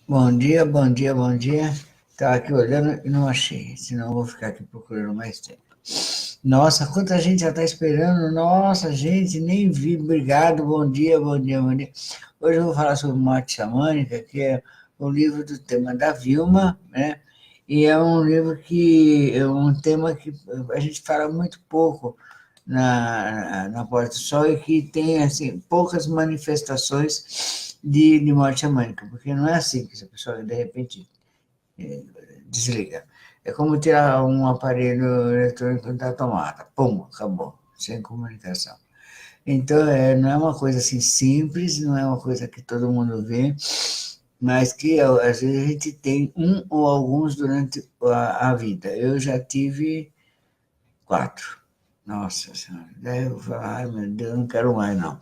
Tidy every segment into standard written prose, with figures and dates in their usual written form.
Bom dia, bom dia, bom dia. Estava aqui olhando e não achei, senão eu vou ficar aqui procurando mais tempo. Nossa, quanta gente já está esperando. Nossa, gente, nem vi. Obrigado, bom dia, bom dia, bom dia. Hoje eu vou falar sobre morte xamânica, que é o livro do tema da Vilma, né? E é um livro que é um tema que a gente fala muito pouco na Porta do Sol e que tem assim, poucas manifestações de morte xamânica, porque não é assim que a pessoa de repente desliga. É como tirar um aparelho eletrônico da tomada. Pum, acabou, sem comunicação. Então, não é uma coisa assim simples, não é uma coisa que todo mundo vê, mas que às vezes a gente tem um ou alguns durante a vida. Eu já tive 4. Nossa Senhora, daí eu falo, ai meu Deus, não quero mais não.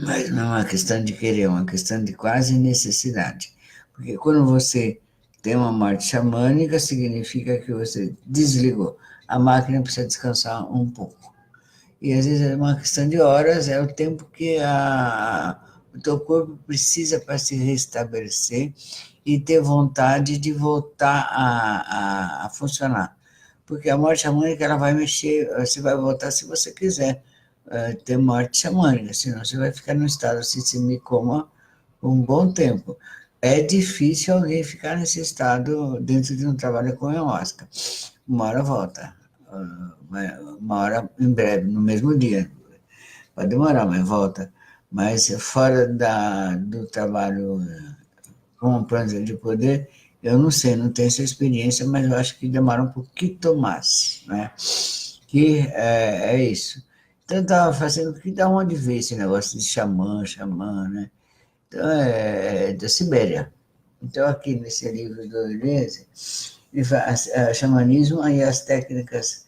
Mas não é uma questão de querer, é uma questão de quase necessidade. Porque quando você tem uma morte xamânica, significa que você desligou. A máquina precisa descansar um pouco. E às vezes é uma questão de horas, é o tempo que o teu corpo precisa para se restabelecer e ter vontade de voltar a funcionar. Porque a morte xamânica, ela vai mexer, você vai voltar se você quiser ter morte xamânica, senão você vai ficar no estado assim, semicoma por um bom tempo. É difícil alguém ficar nesse estado dentro de um trabalho com ayahuasca. Uma hora volta, uma hora em breve, no mesmo dia. Pode demorar, mas volta. Mas fora do trabalho com planta de poder, eu não sei, não tenho essa experiência, mas eu acho que demora um pouquinho mais, né? Que é isso. Então, eu estava fazendo, que da onde veio esse negócio de xamã, né? Então, é da Sibéria. Então, aqui nesse livro do Eliezer, ele faz xamanismo e as técnicas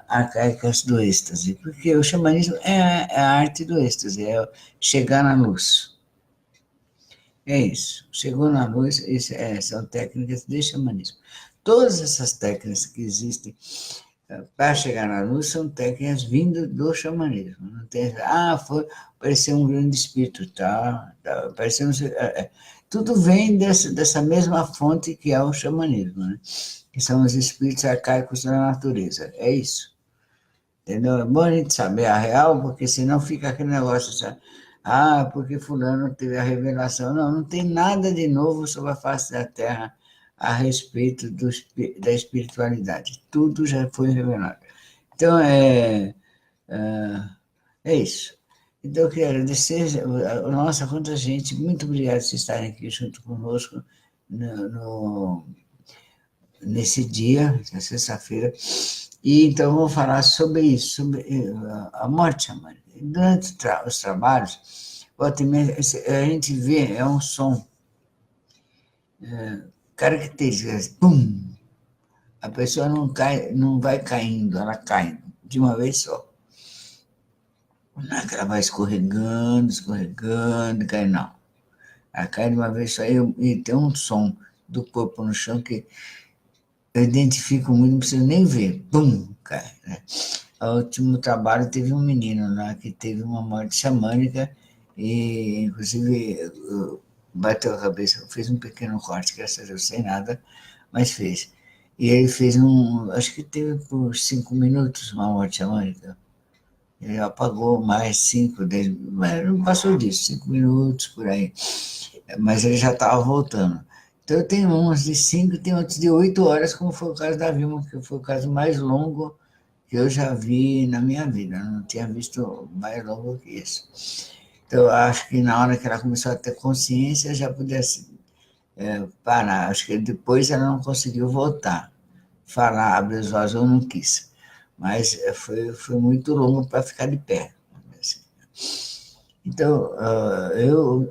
arcaicas do êxtase, porque o xamanismo é a arte do êxtase, é chegar na luz. É isso. Chegou na luz, são técnicas de xamanismo. Todas essas técnicas que existem para chegar na luz são técnicas vindas do xamanismo. Não tem, apareceu um grande espírito, tá apareceu, tudo vem dessa mesma fonte que é o xamanismo, né? Que são os espíritos arcaicos da natureza. É isso. Entendeu? É bom a gente saber a real, porque senão fica aquele negócio, sabe? Porque fulano teve a revelação. Não, não tem nada de novo sobre a face da Terra a respeito da espiritualidade. Tudo já foi revelado. Então, é, é isso. Então, eu queria agradecer. Nossa, quanta gente. Muito obrigado por vocês estarem aqui junto conosco nesse dia, na sexta-feira. E então vou falar sobre isso, sobre a morte xamânica. Durante os trabalhos, a gente vê, é um som característico, assim, pum! A pessoa não cai, não vai caindo, ela cai de uma vez só. Não é que ela vai escorregando, escorregando, cai, não. Ela cai de uma vez só e tem um som do corpo no chão que eu identifico muito, não preciso nem ver. Pum! Cai, né? O último trabalho teve um menino lá que teve uma morte xamânica e, inclusive, bateu a cabeça, fez um pequeno corte, graças a Deus, sem nada, mas fez. E ele fez acho que teve por 5 minutos uma morte xamânica. Ele apagou mais 5, 10, mas não passou disso, 5 minutos por aí. Mas ele já estava voltando. Então eu tenho uns de 5, tem outros de 8 horas, como foi o caso da Vilma, que foi o caso mais longo que eu já vi na minha vida. Eu não tinha visto mais longo que isso. Então eu acho que na hora que ela começou a ter consciência, já pudesse parar. Acho que depois ela não conseguiu voltar. Falar, abrir os olhos, eu não quis. Mas foi muito longo para ficar de pé. Então,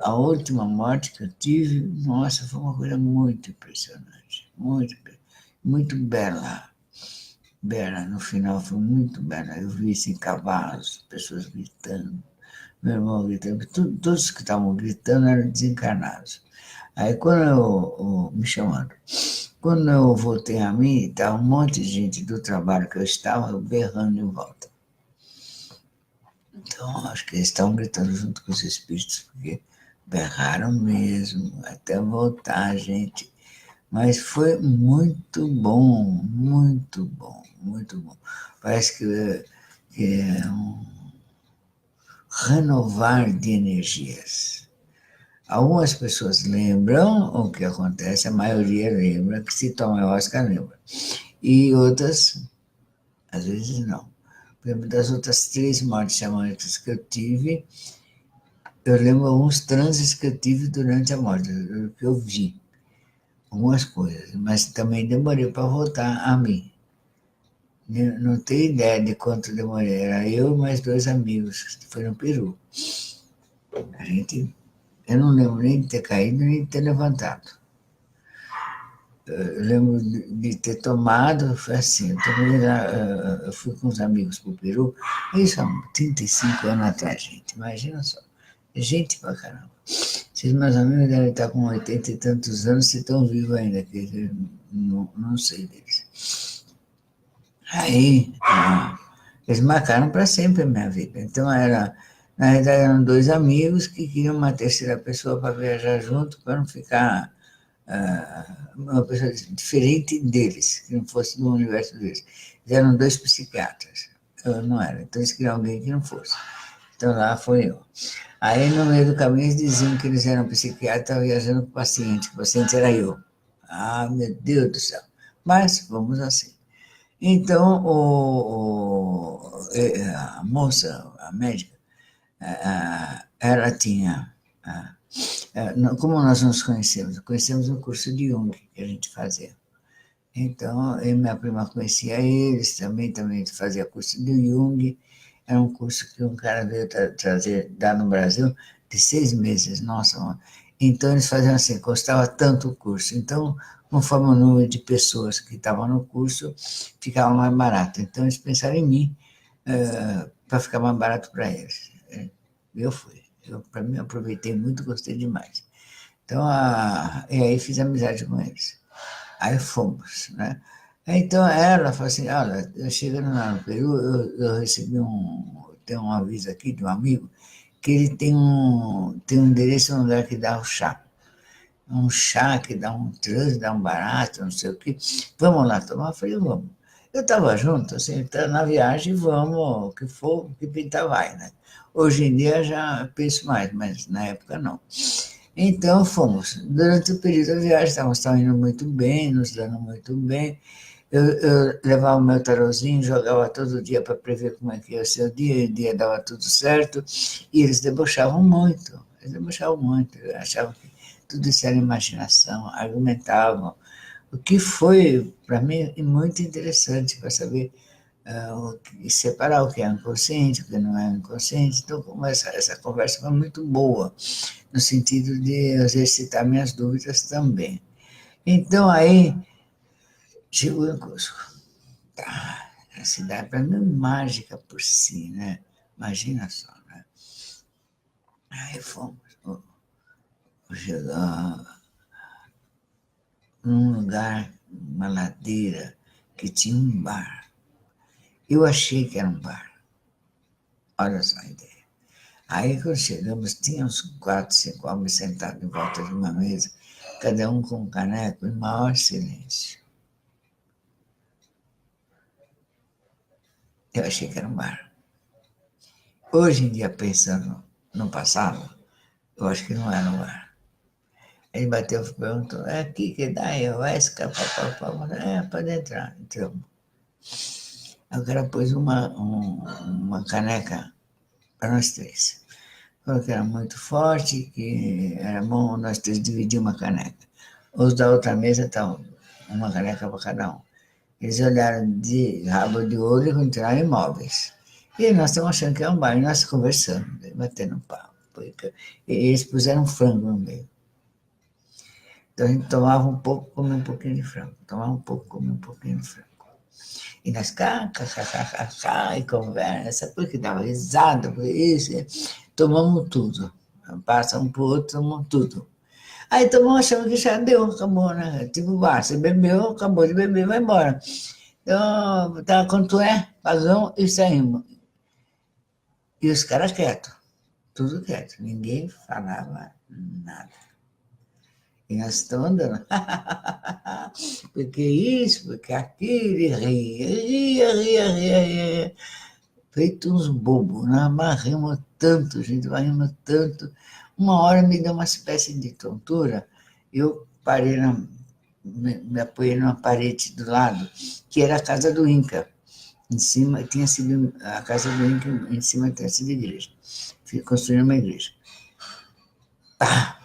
a última morte que eu tive, nossa, foi uma coisa muito impressionante, muito bela. Bela, no final foi muito bela. Eu vi assim, cavalos, pessoas gritando, meu irmão gritando, todos que estavam gritando eram desencarnados. Aí quando me chamando, quando eu voltei a mim, estava um monte de gente do trabalho que eu estava berrando em volta. Então, acho que eles estavam gritando junto com os espíritos, porque Berraram mesmo, até voltar, gente. Mas foi muito bom, muito bom, muito bom. Parece que é um renovar de energias. Algumas pessoas lembram o que acontece, a maioria lembra, que se toma ayahuasca lembra. E outras, às vezes não. Por exemplo, das outras 3 mortes xamânicas que eu tive, eu lembro alguns transes que eu tive durante a morte, que eu vi, algumas coisas, mas também demorei para voltar a mim. Não tenho ideia de quanto demorei, era eu e mais 2 amigos, que foi no Peru. A gente, eu não lembro nem de ter caído, nem de ter levantado. Eu lembro de ter tomado, foi assim, eu tomei lá, eu fui com os amigos para o Peru, isso há 35 anos atrás, gente, imagina só, gente pra caramba. Esses meus amigos devem estar com 80 e tantos anos, se estão vivos ainda, que eu não sei deles. Aí, eles marcaram para sempre a minha vida. Então, na verdade, eram 2 amigos que queriam uma terceira pessoa para viajar junto, para não ficar uma pessoa diferente deles, que não fosse do universo deles. Eles eram 2 psiquiatras, eu não era. Então, eles queriam alguém que não fosse. Então, lá foi eu. Aí, no meio do caminho, eles diziam que eles eram psiquiatras viajando com o paciente era eu. Ah, meu Deus do céu. Mas, vamos assim. Então, a moça, a médica, ela tinha. Como nós nos conhecemos? Conhecemos no curso de Jung que a gente fazia. Então, eu e minha prima conhecia eles, também fazia curso de Jung. Era um curso que um cara veio trazer, dar no Brasil, de 6 meses. Nossa, mano. Então, eles faziam assim, custava tanto o curso. Então, conforme o número de pessoas que estavam no curso, ficava mais barato. Então, eles pensaram em mim para ficar mais barato para eles. Eu fui. Para mim, aproveitei muito, gostei demais. Então, e aí fiz amizade com eles. Aí fomos, né? Então ela falou assim, olha, eu chegando lá no Peru, eu recebi tem um aviso aqui de um amigo, que ele tem um endereço no lugar que dá o chá. Um chá que dá um transe, dá um barato, não sei o quê. Vamos lá tomar? Eu falei, vamos. Eu estava junto, assim, tá na viagem, vamos, o que for, o que pintar vai, né? Hoje em dia já penso mais, mas na época não. Então fomos. Durante o período da viagem, estávamos indo muito bem, nos dando muito bem. Eu levava o meu tarozinho, jogava todo dia para prever como é que ia ser o dia, e o dia dava tudo certo, e eles debochavam muito, achavam que tudo isso era imaginação, argumentavam, o que foi, para mim, muito interessante para saber separar o que é inconsciente, o que não é inconsciente. Então, como essa conversa foi muito boa, no sentido de exercitar minhas dúvidas também. Então, aí, chegou em Cusco. Tá, a cidade, para mim, é mágica por si, né? Imagina só, né? Aí fomos, chegar num lugar, uma ladeira, que tinha um bar. Eu achei que era um bar. Olha só a ideia. Aí, quando chegamos, tinha uns 4, 5 homens sentados em volta de uma mesa, cada um com um caneco, em maior silêncio. Eu achei que era um bar. Hoje em dia, pensando no passado, eu acho que não era um bar. Ele bateu e perguntou, é aqui que dá ayahuasca, papapá. Pode entrar. Entramos. Aí o cara pôs uma caneca para nós 3. Falou que era muito forte, que era bom nós 3 dividir uma caneca. Os da outra mesa estavam uma caneca para cada um. Eles olharam de rabo de olho e continuaram imóveis. E nós estamos achando que é um bar, e nós conversando, batendo papo. E eles puseram frango no meio. Então a gente tomava um pouco, comia um pouquinho de frango. Tomava um pouco, comia um pouquinho de frango. E nós, e conversa, porque dava risada, por isso, tomamos tudo. Passa um pro outro, tomamos tudo. Aí tomamos, achamos que já deu, acabou, né? Tipo, você bebeu, acabou de beber, vai embora. Então, tá, quanto é? Pagamos e saímos. E os caras quietos. tudo quieto, ninguém falava nada. E nós estamos andando. Porque isso, porque aquilo, e ria. Feito uns bobos, né? Mas rimos tanto, gente, mas rimos tanto. Uma hora me deu uma espécie de tontura, eu parei me apoiei numa parede do lado, que era a casa do Inca. Em cima, tinha sido a casa do Inca, em cima tinha sido igreja. Construíram uma igreja. Pá!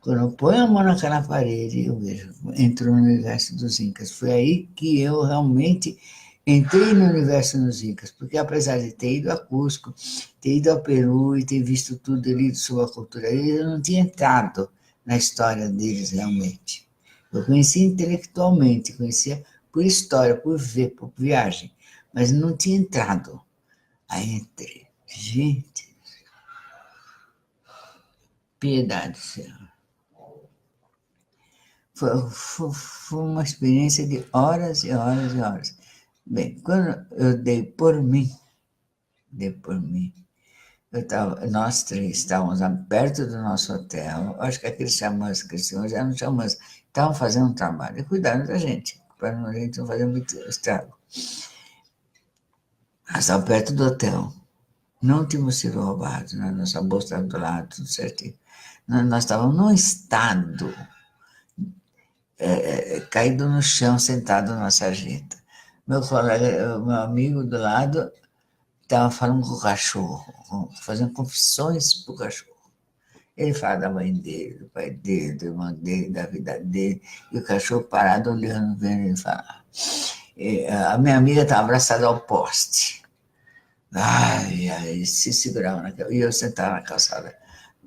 Quando eu ponho a mão naquela parede, eu vejo, entro no universo dos Incas. Foi aí que eu realmente entrei no universo dos Incas, porque apesar de ter ido a Cusco, ter ido ao Peru e ter visto tudo ali sobre a cultura deles, eu não tinha entrado na história deles realmente. Eu conhecia intelectualmente, conhecia por história, por ver, por viagem, mas não tinha entrado. Aí entrei. Gente, piedade, Senhor. Foi uma experiência de horas e horas e horas. Bem, quando eu dei por mim, nós três estávamos perto do nosso hotel, acho que aqueles xamãs que eles eram xamãs, estavam fazendo um trabalho e cuidando da gente, para a gente não fazer muito estrago. Nós estávamos perto do hotel, não tínhamos sido roubados, né? Nossa bolsa estava do lado, tudo certinho. Nós estávamos num estado caído no chão, sentado na sarjeta. Meu colega, meu amigo do lado, estava falando com o cachorro, fazendo confissões para o cachorro. Ele fala da mãe dele, do pai dele, do irmão dele, da vida dele, e o cachorro parado olhando, vendo ele falar. E a minha amiga estava abraçada ao poste. Ai, se segurava naquela. E eu sentava na calçada,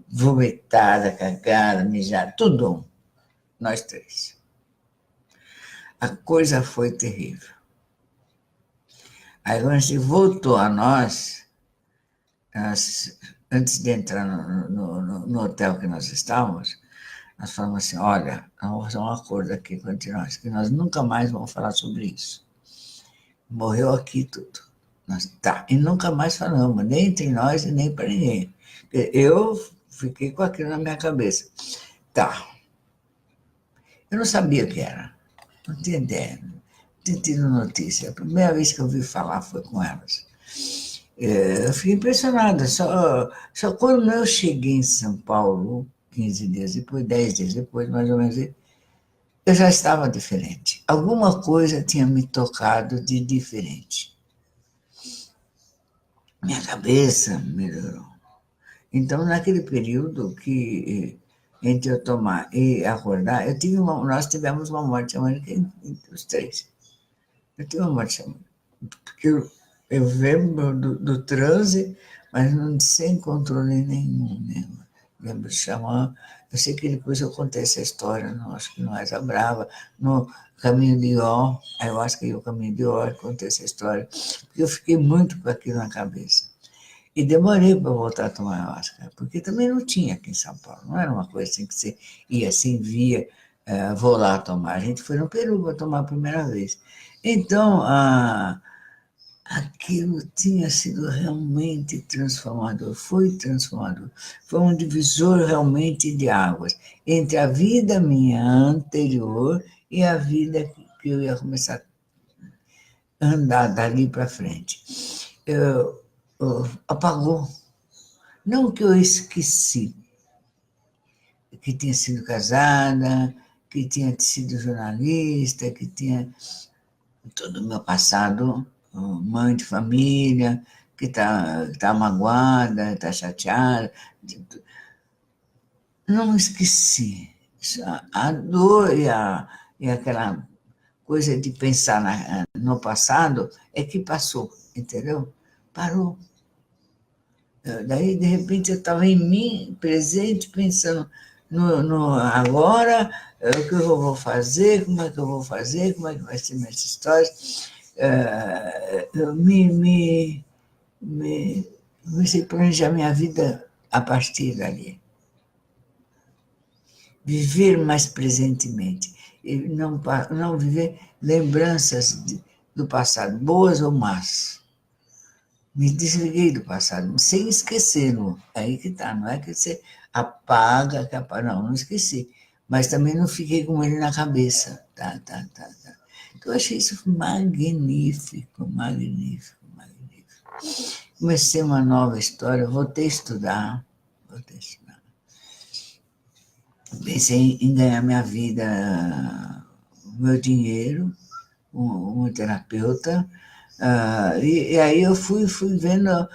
vomitada, cagada, mijada, tudo. Nós três. A coisa foi terrível. Aí, quando a gente voltou a nós, antes de entrar no hotel que nós estávamos, nós falamos assim, olha, nós vamos fazer um acordo aqui entre nós, que nós nunca mais vamos falar sobre isso. Morreu aqui tudo. Tá, e nunca mais falamos, nem entre nós e nem para ninguém. Eu fiquei com aquilo na minha cabeça. Tá. Eu não sabia o que era, não tinha ideia, não tinha tido notícia. A primeira vez que eu ouvi falar foi com elas. Eu fiquei impressionada. Só quando eu cheguei em São Paulo, 15 dias depois, 10 dias depois, mais ou menos, eu já estava diferente. Alguma coisa tinha me tocado de diferente. Minha cabeça melhorou. Então, naquele período que entre eu tomar e acordar, nós tivemos uma morte chamânica entre os três. Eu tive uma morte chamânica. Porque eu lembro do transe, mas não sem controle nenhum. Lembro de xamã. Eu sei que depois eu contei essa história, acho que no Asa Brava, no Caminho de Ó, eu acho que o Caminho de Ó, eu contei essa história, porque eu fiquei muito com aquilo na cabeça. E demorei para voltar a tomar ayahuasca, porque também não tinha aqui em São Paulo, não era uma coisa assim que você ia assim, via, vou lá tomar. A gente foi no Peru para tomar a primeira vez. Então, aquilo tinha sido realmente transformador, foi transformador. Foi um divisor realmente de águas entre a vida minha anterior e a vida que eu ia começar a andar dali para frente. Apagou. Não que eu esqueci que tinha sido casada, que tinha sido jornalista, que tinha todo o meu passado, mãe de família, que tá magoada, está chateada. Não esqueci. A dor e aquela coisa de pensar no passado é que passou, entendeu? Parou. Daí, de repente, eu estava em mim, presente, pensando no agora, o que eu vou fazer, como é que eu vou fazer, como é que vai ser minhas histórias. Eu comecei a planejar minha vida a partir dali. Viver mais presentemente. E não viver lembranças do passado, boas ou más. Me desliguei do passado, sem esquecê-lo. É aí que está, não é que você apaga, não, não esqueci. Mas também não fiquei com ele na cabeça. Tá. Então, eu achei isso magnífico, magnífico, magnífico. Comecei uma nova história, voltei a estudar, voltei a estudar. Pensei em ganhar minha vida, meu dinheiro, um terapeuta, e aí eu fui vendo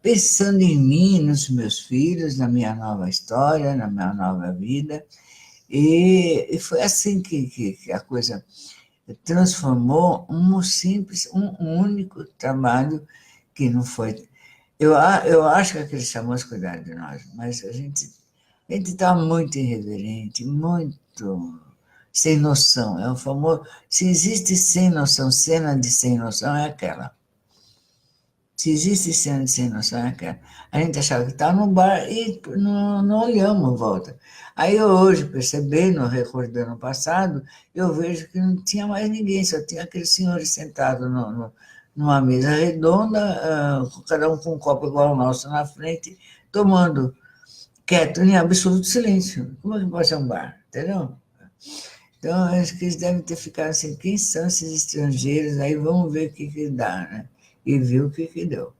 pensando em mim, nos meus filhos, na minha nova história, na minha nova vida, e foi assim que a coisa transformou um único trabalho que não foi. Eu acho que aqueles chamamos cuidar de nós, mas a gente está muito irreverente, muito sem noção. É o famoso. Se existe sem noção, cena de sem noção é aquela. Se existe cena de sem noção é aquela. A gente achava que estava no bar e não olhamos em volta. Aí eu hoje, percebendo, recordando o passado, eu vejo que não tinha mais ninguém, só tinha aqueles senhores sentados numa mesa redonda, cada um com um copo igual ao nosso na frente, tomando quieto, em absoluto silêncio. Como é que pode ser um bar? Entendeu? Então, acho que eles devem ter ficado assim, quem são esses estrangeiros? Aí vamos ver o que dá, né? E viu o que deu.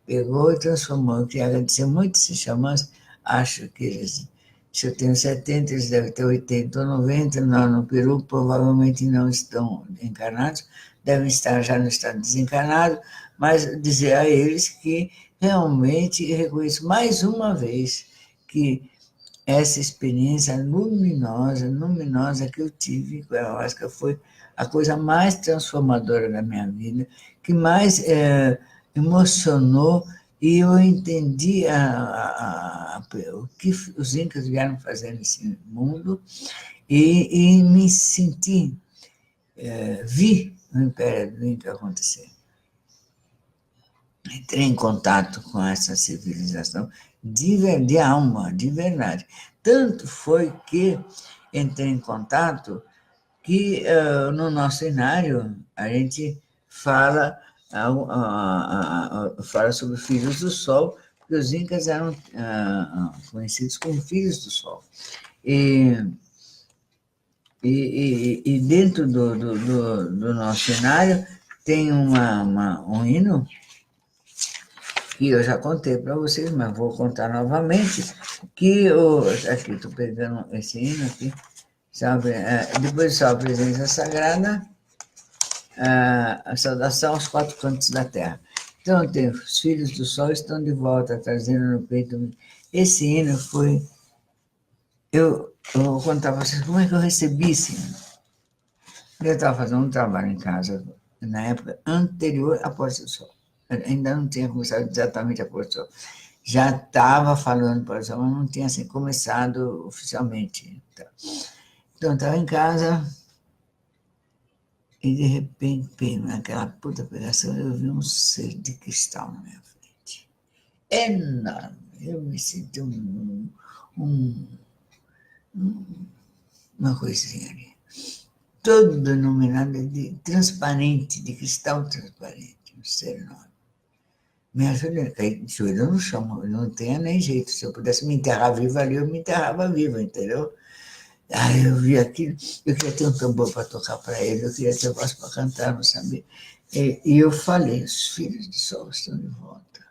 Pegou e transformou. Eu queria agradecer muito esses xamãs. Acho que eles, se eu tenho 70, eles devem ter 80 ou 90. No Peru, provavelmente não estão encarnados, devem estar já no estado desencarnado, mas dizer a eles que realmente reconheço mais uma vez que essa experiência luminosa que eu tive com a ayahuasca foi a coisa mais transformadora da minha vida, que mais emocionou e eu entendi o que os incas vieram fazer nesse mundo e me senti, vi o Império do Inca acontecer. Entrei em contato com essa civilização de alma, de verdade. Tanto foi que entrei em contato que no nosso cenário a gente fala, fala sobre filhos do sol, porque os incas eram conhecidos como filhos do sol. E dentro do nosso cenário tem um hino que eu já contei para vocês, mas vou contar novamente, que aqui estou pegando esse hino aqui, depois de sua presença sagrada, a saudação aos quatro cantos da terra. Então, tem os filhos do sol estão de volta, trazendo no peito. Esse hino foi. Eu vou contar para vocês como é que eu recebi esse hino. Eu estava fazendo um trabalho em casa, na época anterior à Porta do Sol. Eu ainda não tinha começado exatamente a Porta do Sol. Já estava falando Porta do Sol, mas não tinha assim, começado oficialmente. Então, estava em casa. E de repente, naquela puta pegação, eu vi um ser de cristal na minha frente. Enorme. Eu me senti uma coisinha ali. Todo iluminado, transparente, de cristal transparente. Um ser enorme. Me ajuda, caí de joelho no chão, não tinha nem jeito. Se eu pudesse me enterrar viva ali, eu me enterrava viva, entendeu? Aí eu vi aquilo, eu queria ter um tambor para tocar para ele, eu queria ter voz para cantar, não sabia. E eu falei, os filhos de sol estão de volta.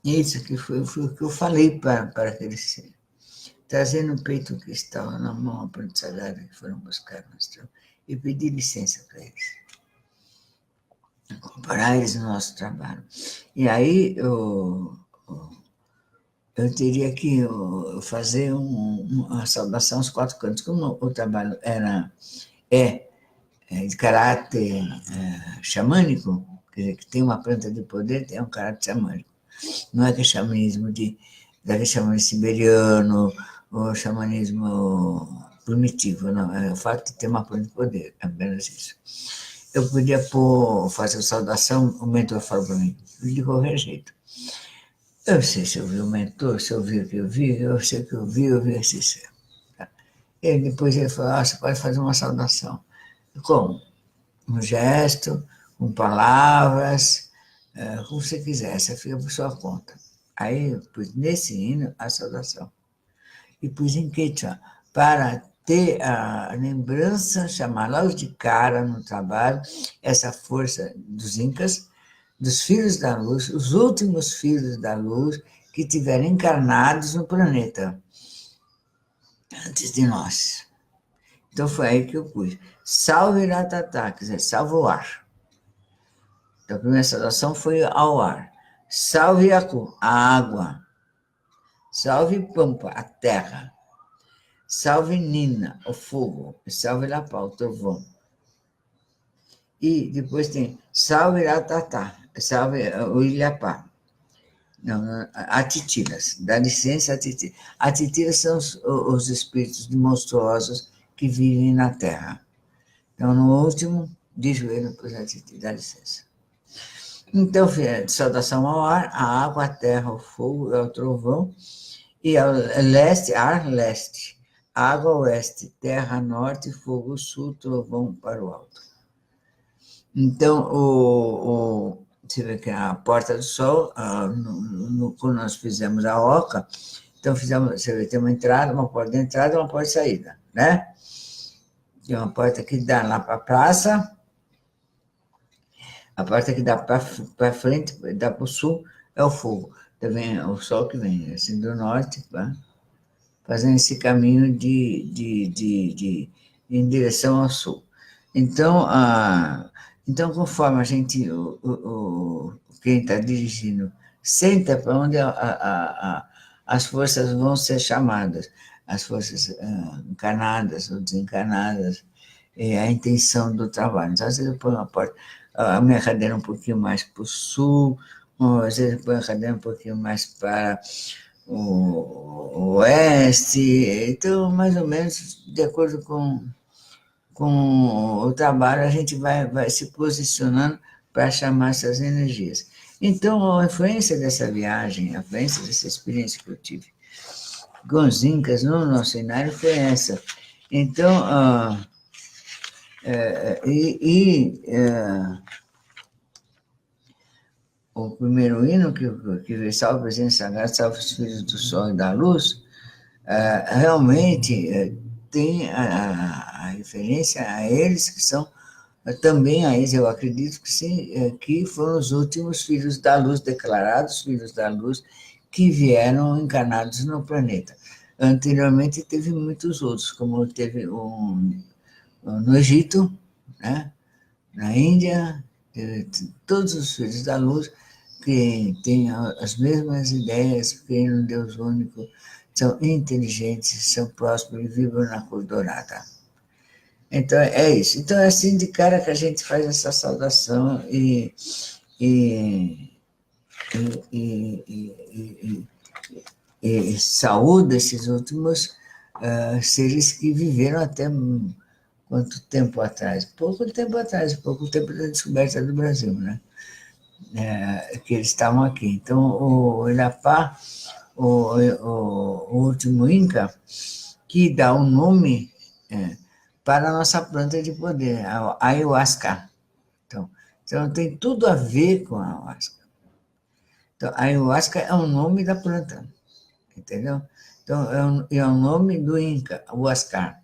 Isso que foi o que eu falei para aquele ser. Trazendo no peito o cristal, na mão a planta sagrada que foram buscar no astral, e pedi licença para eles. Comparar eles no nosso trabalho. E aí eu teria que fazer uma saudação aos quatro cantos. Como o trabalho de caráter xamânico, quer dizer, que tem uma planta de poder, tem um caráter xamânico. Não é que é xamanismo daquele xamanismo siberiano, ou xamanismo primitivo, não. É o fato de ter uma planta de poder, apenas isso. Eu podia fazer a saudação, o mentor falou para mim, de qualquer jeito. Eu sei se eu vi o mentor, se eu vi o que eu vi, eu sei que eu vi esse ser. Depois ele falou, você pode fazer uma saudação. Como? Um gesto, com palavras, como você quiser, essa fica por sua conta. Aí eu pus nesse hino a saudação. E pus em quechua, para ter a lembrança, chamar logo de cara no trabalho, essa força dos incas, dos filhos da luz, os últimos filhos da luz que tiveram encarnados no planeta, antes de nós. Então foi aí que eu pus. Salve Ratatá, quer dizer, salve o ar. Então a primeira saudação foi ao ar. Salve Yaku, a água. Salve Pampa, a terra. Salve Nina, o fogo. Salve Lapá, o trovão. E depois tem Salve Ratatá, salve o Ilhapá. Não, Atitilas, dá licença, Atitilas. Atitilas são os espíritos monstruosos que vivem na Terra. Então, no último, de joelho, pois Atitilas, dá licença. Então, saudação ao ar, a água, a terra, o fogo, o trovão, e ao leste, ar leste, água oeste, terra norte, fogo sul, trovão para o alto. Então, você vê que a Porta do Sol, quando nós fizemos a Oca, então você vê, tem uma entrada, uma porta de entrada e uma porta de saída, né? Tem uma porta que dá lá para a praça, a porta que dá para frente, dá para o sul, é o fogo. Também o sol que vem assim do norte, fazendo esse caminho em direção ao sul. Então, conforme a gente, quem está dirigindo, senta para onde as forças vão ser chamadas, as forças encarnadas ou desencarnadas, a intenção do trabalho. Então, às vezes eu ponho a minha cadeira um pouquinho mais para o sul, ou às vezes eu ponho a cadeira um pouquinho mais para o oeste, então, mais ou menos, de acordo com o trabalho, a gente vai se posicionando para chamar essas energias. Então, a influência dessa viagem, a influência dessa experiência que eu tive com os Incas no nosso cenário foi essa. Então, o primeiro hino que vê salve a presença sagrada, salve os filhos do sol e da luz, realmente tem a referência a eles, que são também a eles, eu acredito que sim, que foram os últimos filhos da luz, declarados filhos da luz, que vieram encarnados no planeta. Anteriormente teve muitos outros, como teve no Egito, né? Na Índia, todos os filhos da luz que têm as mesmas ideias, creem no Deus único, são inteligentes, são prósperos e vibram na cor dourada. Então, é isso. Então, é assim de cara que a gente faz essa saudação e saúda esses últimos seres que viveram até quanto tempo atrás? Pouco tempo da descoberta do Brasil, né? Que eles estavam aqui. Então, o Ilapá, o último Inca, que dá o nome para a nossa planta de poder, a ayahuasca. Então, tem tudo a ver com a ayahuasca. Então, a ayahuasca é o nome da planta, entendeu? Então, é o nome do Inca, o Huascar.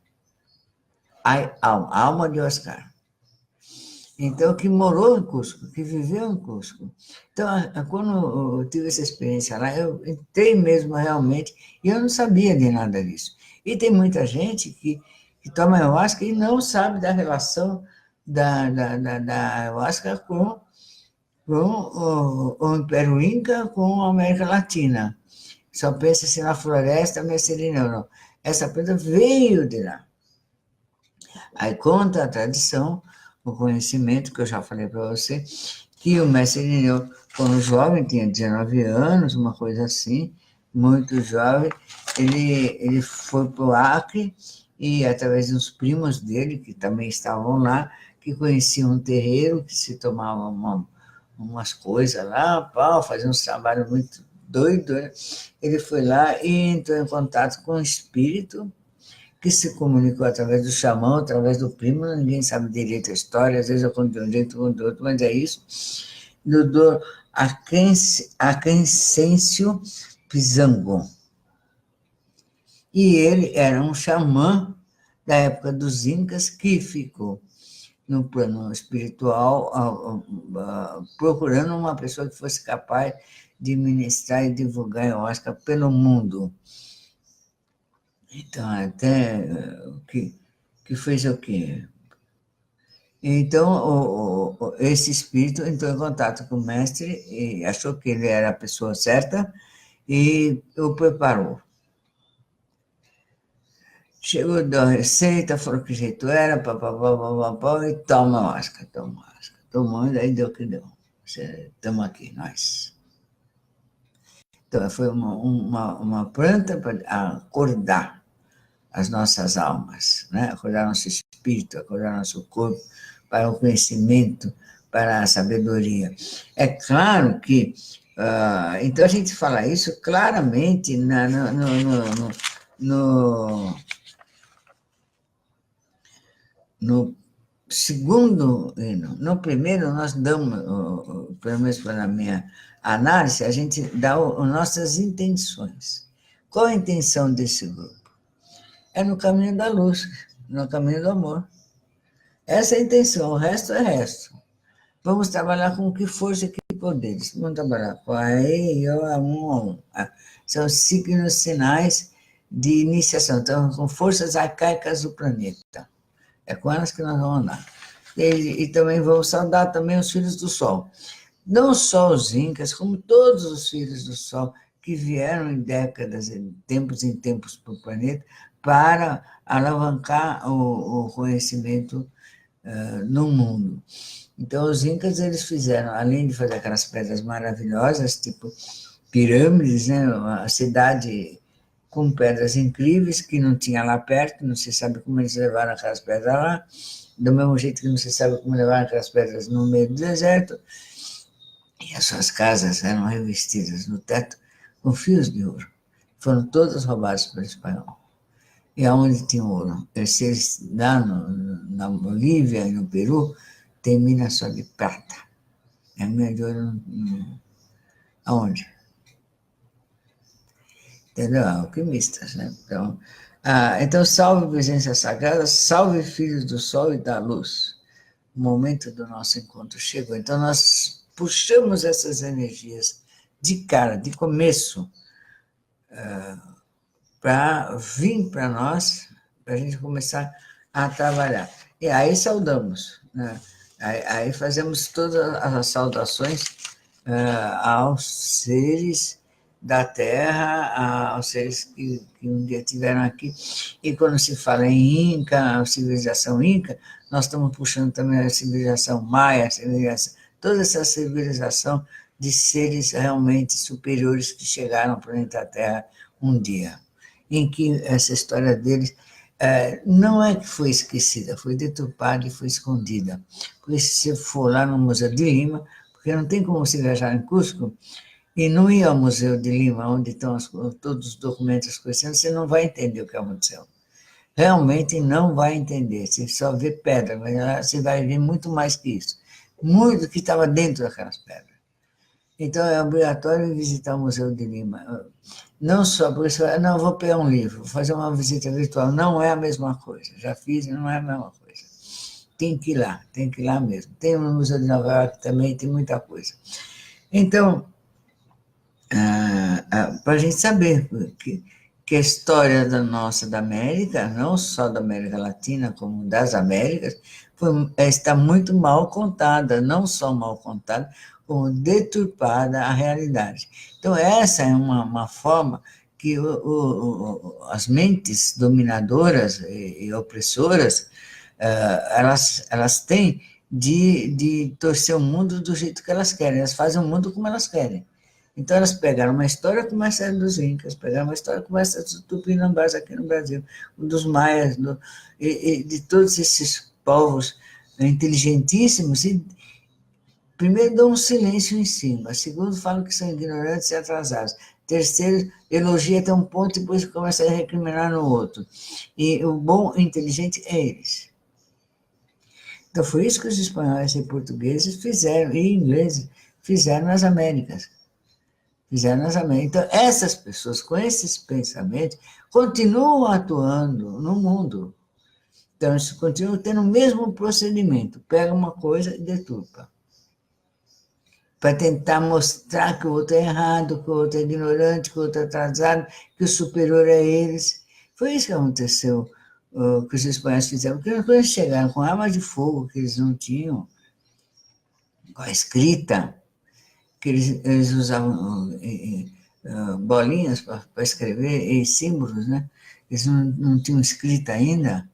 Alma de Huascar. Então, que morou em Cusco, que viveu em Cusco. Então, quando eu tive essa experiência lá, eu entrei mesmo realmente, e eu não sabia de nada disso. E tem muita gente que toma ayahuasca e não sabe da relação da ayahuasca com o Império Inca, com a América Latina. Só pensa assim na floresta messerina, não. Essa planta veio de lá. Aí conta a tradição, o conhecimento, que eu já falei para você, que o mestre Irineu, quando jovem, tinha 19 anos, uma coisa assim, muito jovem, ele foi para o Acre e, através de uns primos dele, que também estavam lá, que conheciam um terreiro, que se tomavam umas coisas lá, fazia uns trabalhos muito doidos, né? Ele foi lá e entrou em contato com um espírito que se comunicou através do xamã, através do primo, ninguém sabe direito a história, às vezes eu conto de um jeito, eu conto de outro, mas é isso. Do Aquencencio Pizango. E ele era um xamã da época dos Incas que ficou no plano espiritual procurando uma pessoa que fosse capaz de ministrar e divulgar a ayahuasca pelo mundo. Então, até que fez o quê? Então, esse espírito entrou em contato com o mestre e achou que ele era a pessoa certa e o preparou. Chegou da receita, falou que jeito era, papapá, e toma máscara, toma máscara. Tomando, aí deu o que deu. Estamos aqui, nós. Então, foi uma planta para acordar as nossas almas, né? Acordar nosso espírito, acordar nosso corpo para o conhecimento, para a sabedoria. É claro que, então a gente fala isso claramente no segundo hino. No primeiro, nós damos, pelo menos pela minha análise, a gente dá as nossas intenções. Qual a intenção desse grupo? É no caminho da luz, no caminho do amor. Essa é a intenção, o resto é resto. Vamos trabalhar com que força e que poderes. Vamos trabalhar com a E, o, a um. São signos, sinais de iniciação. Então, com forças arcaicas do planeta. É com elas que nós vamos andar. E também vamos saudar também os filhos do Sol. Não só os Incas, como todos os filhos do Sol que vieram em décadas, em tempos para o planeta, para alavancar o conhecimento no mundo. Então, os Incas, eles fizeram, além de fazer aquelas pedras maravilhosas, tipo pirâmides, né, uma cidade com pedras incríveis, que não tinha lá perto, não se sabe como eles levaram aquelas pedras lá, do mesmo jeito que não se sabe como levaram aquelas pedras no meio do deserto, e as suas casas eram revestidas no teto com fios de ouro. Foram todas roubadas pelo espanhol. E aonde tinha ouro? Lá na Bolívia e no Peru, tem minas só de prata. É mina de ouro aonde? Entendeu? Alquimistas, né? Então, salve presença sagrada, salve filhos do sol e da luz. O momento do nosso encontro chegou. Então, nós puxamos essas energias de cara, de começo, para vir para nós, para a gente começar a trabalhar. E aí saudamos, né? Aí fazemos todas as saudações aos seres da Terra, aos seres que um dia estiveram aqui. E quando se fala em Inca, a civilização Inca, nós estamos puxando também a civilização Maia, toda essa civilização de seres realmente superiores que chegaram ao planeta Terra um dia, em que essa história deles não é que foi esquecida, foi deturpada e foi escondida. Porque se você for lá no Museu de Lima, porque não tem como você viajar em Cusco e não ir ao Museu de Lima, onde estão todos os documentos, as coisas, você não vai entender o que aconteceu. Realmente não vai entender, você só vê pedra, mas você vai ver muito mais que isso. Muito que estava dentro daquelas pedras. Então, é obrigatório visitar o Museu de Lima. Não só porque você fala, não, vou pegar um livro, vou fazer uma visita virtual. Não é a mesma coisa. Já fiz, não é a mesma coisa. Tem que ir lá mesmo. Tem no Museu de Nova York também, tem muita coisa. Então, para a gente saber que a história da América, não só da América Latina, como das Américas, está muito mal contada, não só mal contada, como deturpada a realidade. Então, essa é uma forma que as mentes dominadoras e opressoras, elas têm de torcer o mundo do jeito que elas querem, elas fazem o mundo como elas querem. Então, elas pegaram uma história como essa dos Incas, pegaram uma história como essa dos Tupinambás aqui no Brasil, dos Maias, e de todos esses povos inteligentíssimos, e primeiro dão um silêncio em cima, segundo falam que são ignorantes e atrasados, Terceiro, elogia até um ponto e depois começa a recriminar no outro. E o bom e inteligente é eles. Então, foi isso que os espanhóis e portugueses fizeram, e ingleses fizeram nas Américas. Fizeram nas Américas. Então, essas pessoas com esses pensamentos continuam atuando no mundo. Então, eles continuam tendo o mesmo procedimento. Pega uma coisa e deturpa. Para tentar mostrar que o outro é errado, que o outro é ignorante, que o outro é atrasado, que o superior é eles. Foi isso que aconteceu, que os espanhóis fizeram. Porque quando eles chegaram com armas de fogo que eles não tinham, com a escrita, que eles usavam bolinhas para escrever e símbolos, né? Eles não tinham escrita ainda,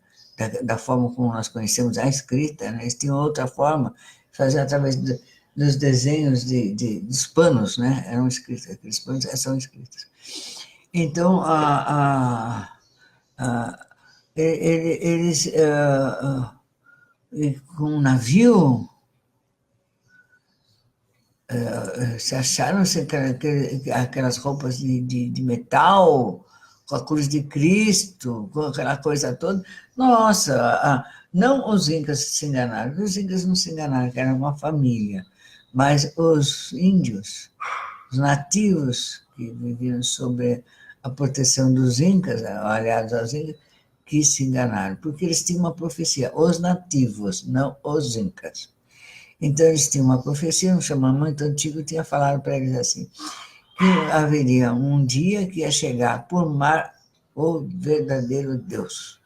da forma como nós conhecemos a escrita, né? Eles tinham outra forma, fazer através dos desenhos dos panos, né? Eram escritas, aqueles panos são escritos. Então, eles, com um navio, se acharam aquelas roupas de metal, com a cruz de Cristo, com aquela coisa toda. Nossa, não os incas se enganaram, os incas não se enganaram, que era uma família, mas os índios, os nativos que viviam sob a proteção dos incas, aliados aos incas, que se enganaram, porque eles tinham uma profecia, os nativos, não os incas. Então, eles tinham uma profecia, um xamã muito antigo tinha falado para eles assim, que haveria um dia que ia chegar por mar o verdadeiro Deus.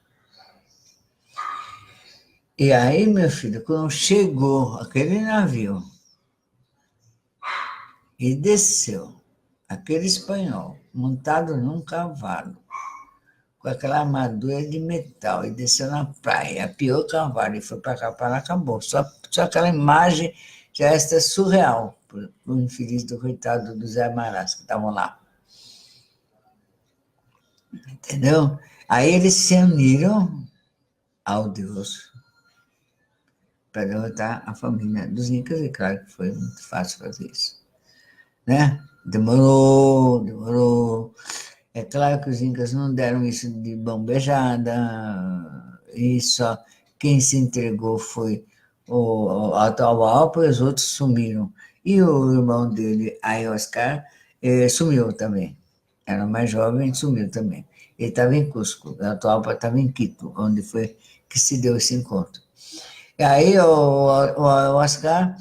E aí, meu filho, quando chegou aquele navio e desceu aquele espanhol montado num cavalo, com aquela armadura de metal, e desceu na praia, apiou o cavalo e foi para cá, para lá, acabou. Só aquela imagem já está surreal, para o infeliz do coitado do Zé Marás, que estavam lá. Entendeu? Aí eles se uniram ao Deus para derrotar a família dos Incas, e claro que foi muito fácil fazer isso. Né? Demorou. É claro que os Incas não deram isso de mão beijada, e só quem se entregou foi o Atahualpa, e os outros sumiram. E o irmão dele, Oscar, sumiu também. Era mais jovem, sumiu também. Ele estava em Cusco, o Atahualpa estava em Quito, onde foi que se deu esse encontro. E aí o Oscar,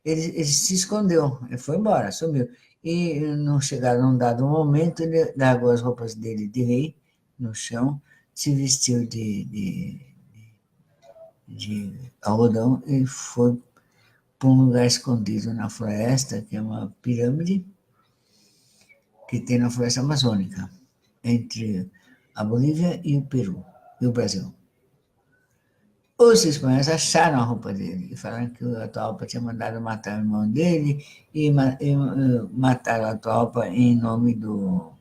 ele se escondeu, ele foi embora, sumiu. E não chegaram num dado momento, ele largou as roupas dele de rei no chão, se vestiu de algodão e foi para um lugar escondido na floresta, que é uma pirâmide que tem na floresta amazônica, entre a Bolívia e o Peru, e o Brasil. Os espanhóis acharam a roupa dele e falaram que o Atahualpa tinha mandado matar o irmão dele e mataram o Atahualpa em nome do...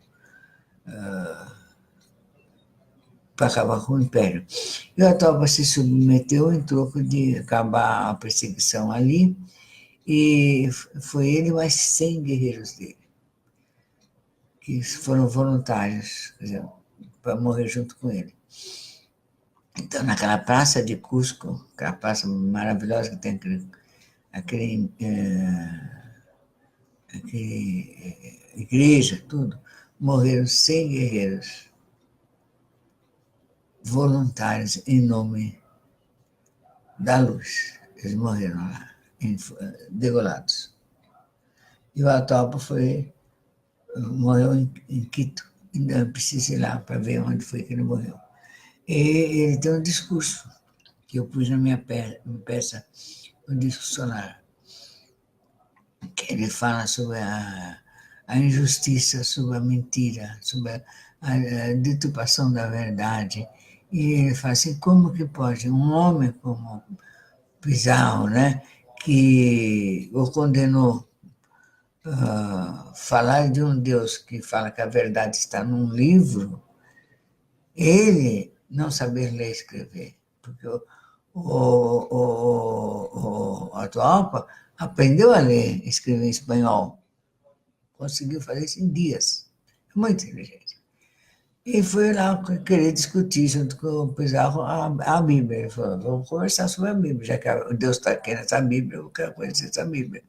para acabar com o Império. E o Atahualpa se submeteu em troco de acabar a perseguição ali, e foi ele mais 100 guerreiros dele, que foram voluntários, quer dizer, para morrer junto com ele. Então, naquela praça de Cusco, aquela praça maravilhosa que tem aquele igreja, tudo, morreram 100 guerreiros voluntários em nome da luz. Eles morreram lá, degolados. E o Atahualpa morreu em Quito. Ainda preciso ir lá para ver onde foi que ele morreu. E ele tem um discurso que eu pus na minha peça, um discurso solar, que ele fala sobre a injustiça, sobre a mentira, sobre a deturpação da verdade. E ele fala assim, como que pode um homem como Pizarro, né, que o condenou, falar de um Deus que fala que a verdade está num livro, ele não saber ler e escrever, porque o Atahualpa aprendeu a ler e escrever em espanhol, conseguiu fazer isso em dias. muito inteligente. E foi lá querer discutir junto com o Pizarro a Bíblia. Ele falou, vamos conversar sobre a Bíblia, já que Deus está aqui nessa Bíblia, eu quero conhecer essa Bíblia.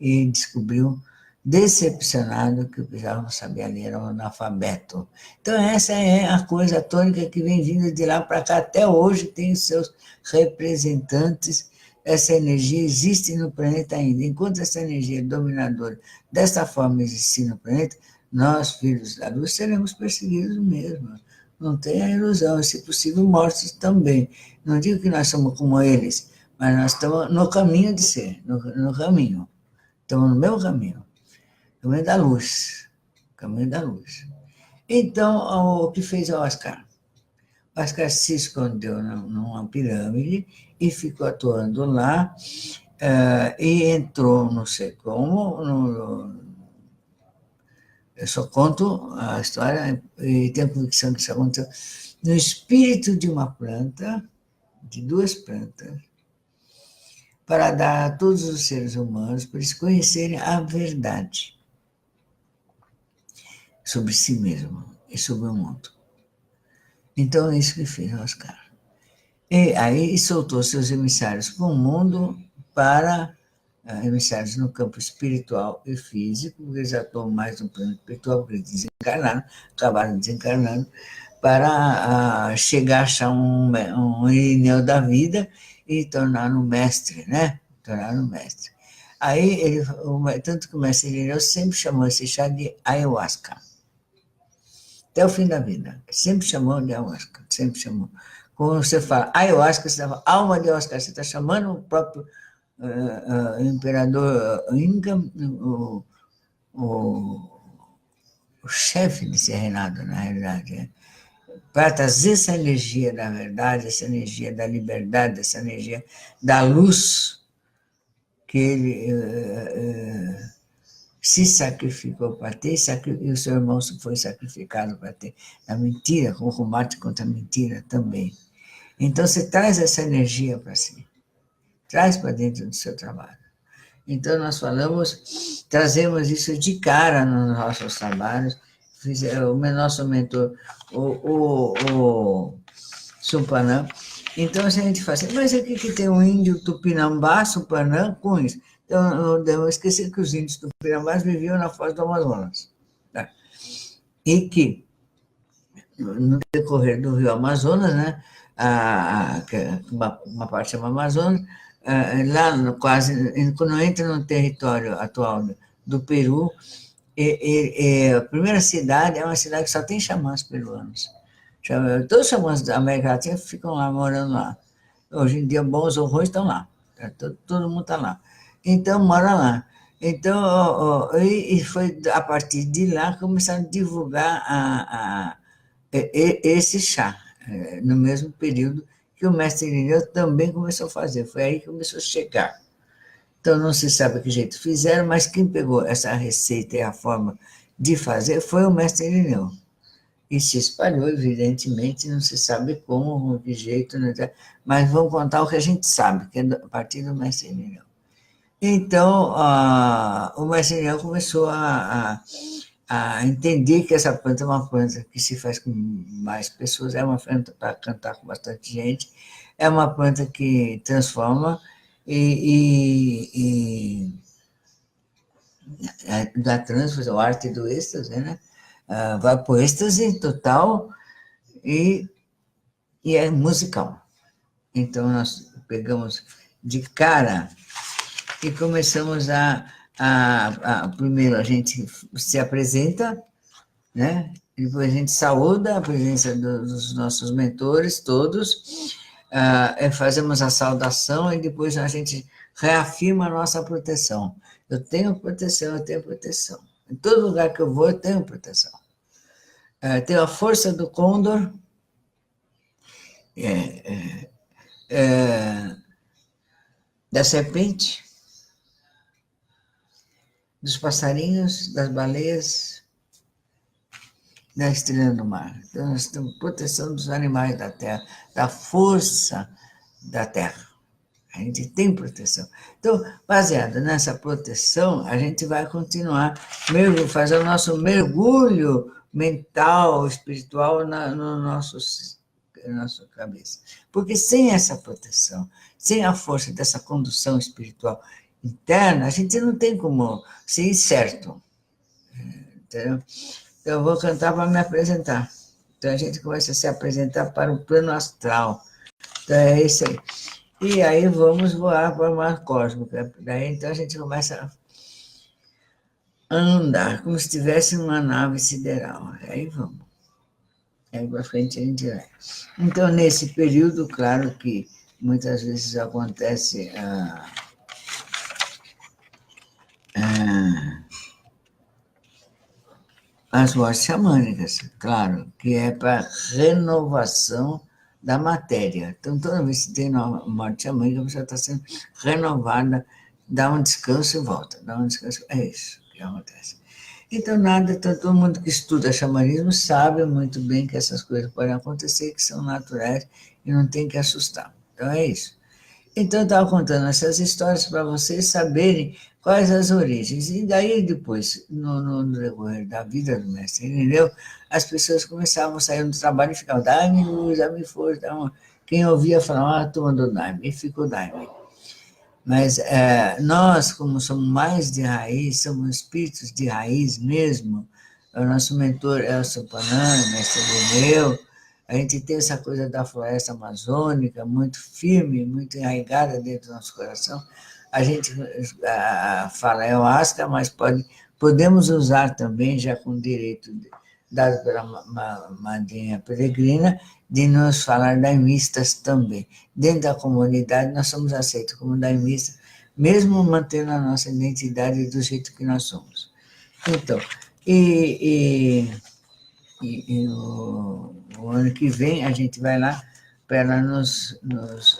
E descobriu, decepcionado, que o Pizarro não sabia ler, era um analfabeto. Então, essa é a coisa tônica que vem vindo de lá para cá. Até hoje tem os seus representantes. Essa energia existe no planeta ainda. Enquanto essa energia dominadora dessa forma existir no planeta, nós, filhos da luz, seremos perseguidos mesmo. Não tenha ilusão, e, se possível, mortos também. Não digo que nós somos como eles, mas nós estamos no caminho de ser, no caminho. Estamos no mesmo caminho, caminho da luz, caminho da luz. Então, o que fez o Oscar? O Oscar se escondeu numa pirâmide e ficou atuando lá, e entrou, não sei como, eu só conto a história e tenho convicção que isso aconteceu, no espírito de uma planta, de duas plantas, para dar a todos os seres humanos, para eles conhecerem a verdade sobre si mesmo e sobre o mundo. Então é isso que fez Oscar. E aí soltou seus emissários para o mundo, para emissários no campo espiritual e físico, eles atuam mais no plano espiritual, porque eles desencarnaram, acabaram desencarnando, para chegar a achar um Irineu da vida e tornar no mestre, né? Tornar no mestre. Aí, tanto que o mestre Irineu sempre chamou esse chá de ayahuasca. Até o fim da vida. Sempre chamou de ayahuasca, sempre chamou. Quando você fala ayahuasca, você está falando alma de ayahuasca, você está chamando o próprio imperador Inca, o chefe desse reinado, na realidade, para trazer essa energia da verdade, essa energia da liberdade, essa energia da luz que ele se sacrificou para ter, e o seu irmão foi sacrificado para ter. A mentira, com o combate contra a mentira também. Então, você traz essa energia para si, traz para dentro do seu trabalho. Então, nós trazemos isso de nos nossos trabalhos. O nosso mentor, o Supanã. Então, se a gente fala assim, mas o que tem um índio Tupinambá, Supanã, com isso? Então, não devemos esquecer que os índios Tupinambás viviam na foz do Amazonas. Tá? E que, no decorrer do rio Amazonas, né, uma parte chama Amazonas, lá quando entra no território atual do Peru, a primeira cidade é uma cidade que só tem xamãs peruanos. Todos os xamãs da América Latina ficam lá, morando lá. Hoje em dia, bons ou ruins estão lá. Todo mundo está lá. Então, mora lá. Então, e foi a partir de lá que começaram a divulgar esse chá, no mesmo período que o mestre Irineu também começou a fazer. Foi aí que começou a chegar. Então, não se sabe que jeito fizeram, mas quem pegou essa receita e a forma de fazer foi o mestre Irineu. E se espalhou, evidentemente, não se sabe como, de jeito, mas vamos contar o que a gente sabe, que é a partir do mestre Irineu. Então, o mestre Irineu começou a entender que essa planta é uma planta que se faz com mais pessoas, é uma planta para cantar com bastante gente, é uma planta que transforma e da trânsito, o arte do êxtase, né? Vai para o êxtase total e é musical. Então, nós pegamos de cara e começamos primeiro a gente se apresenta, né? Depois a gente saúda a presença dos nossos mentores todos, fazemos a saudação e depois a gente reafirma a nossa proteção. Eu tenho proteção, eu tenho proteção. Em todo lugar que eu vou, eu tenho proteção. Tenho a força do Condor, da serpente, dos passarinhos, das baleias, da estrela do mar. Então, nós temos proteção dos animais da terra, da força da terra. A gente tem proteção. Então, baseado nessa proteção, a gente vai continuar fazer o nosso mergulho mental, espiritual no nossa cabeça. Porque sem essa proteção, sem a força dessa condução espiritual interna, a gente não tem como ser certo. Entendeu? Então, eu vou cantar para me apresentar. Então, a gente começa a se apresentar para o plano astral. Então, é isso aí. E aí vamos voar para uma cósmica. Daí, então, a gente começa a andar como se tivesse uma nave sideral. Aí vamos. Aí para frente a gente vai. Então, nesse período, claro que muitas vezes acontece as mortes xamânicas, claro, que é para renovação da matéria. Então, toda vez que tem uma morte xamânica, você está sendo renovada, dá um descanso e volta, dá um descanso. É isso que acontece. Então, nada, todo mundo que estuda xamanismo sabe muito bem que essas coisas podem acontecer, que são naturais e não tem que assustar. Então, é isso. Então, eu estava contando essas histórias para vocês saberem quais as origens. E daí, depois, no decorrer da vida do mestre Irineu, as pessoas começavam a sair do trabalho e ficavam, dai-me luz, dai-me força. Quem ouvia falava, toma do Daime, e ficou Daime. Mas nós, como somos mais de raiz, somos espíritos de raiz mesmo, o nosso mentor é o Sopanã, mestre Irineu, a gente tem essa coisa da floresta amazônica muito firme, muito enraizada dentro do nosso coração. A gente fala ayahuasca, mas podemos usar também, já com direito dado pela madrinha peregrina, de nos falar daimistas também. Dentro da comunidade, nós somos aceitos como daimistas, mesmo mantendo a nossa identidade do jeito que nós somos. Então, o ano que vem a gente vai lá para ela nos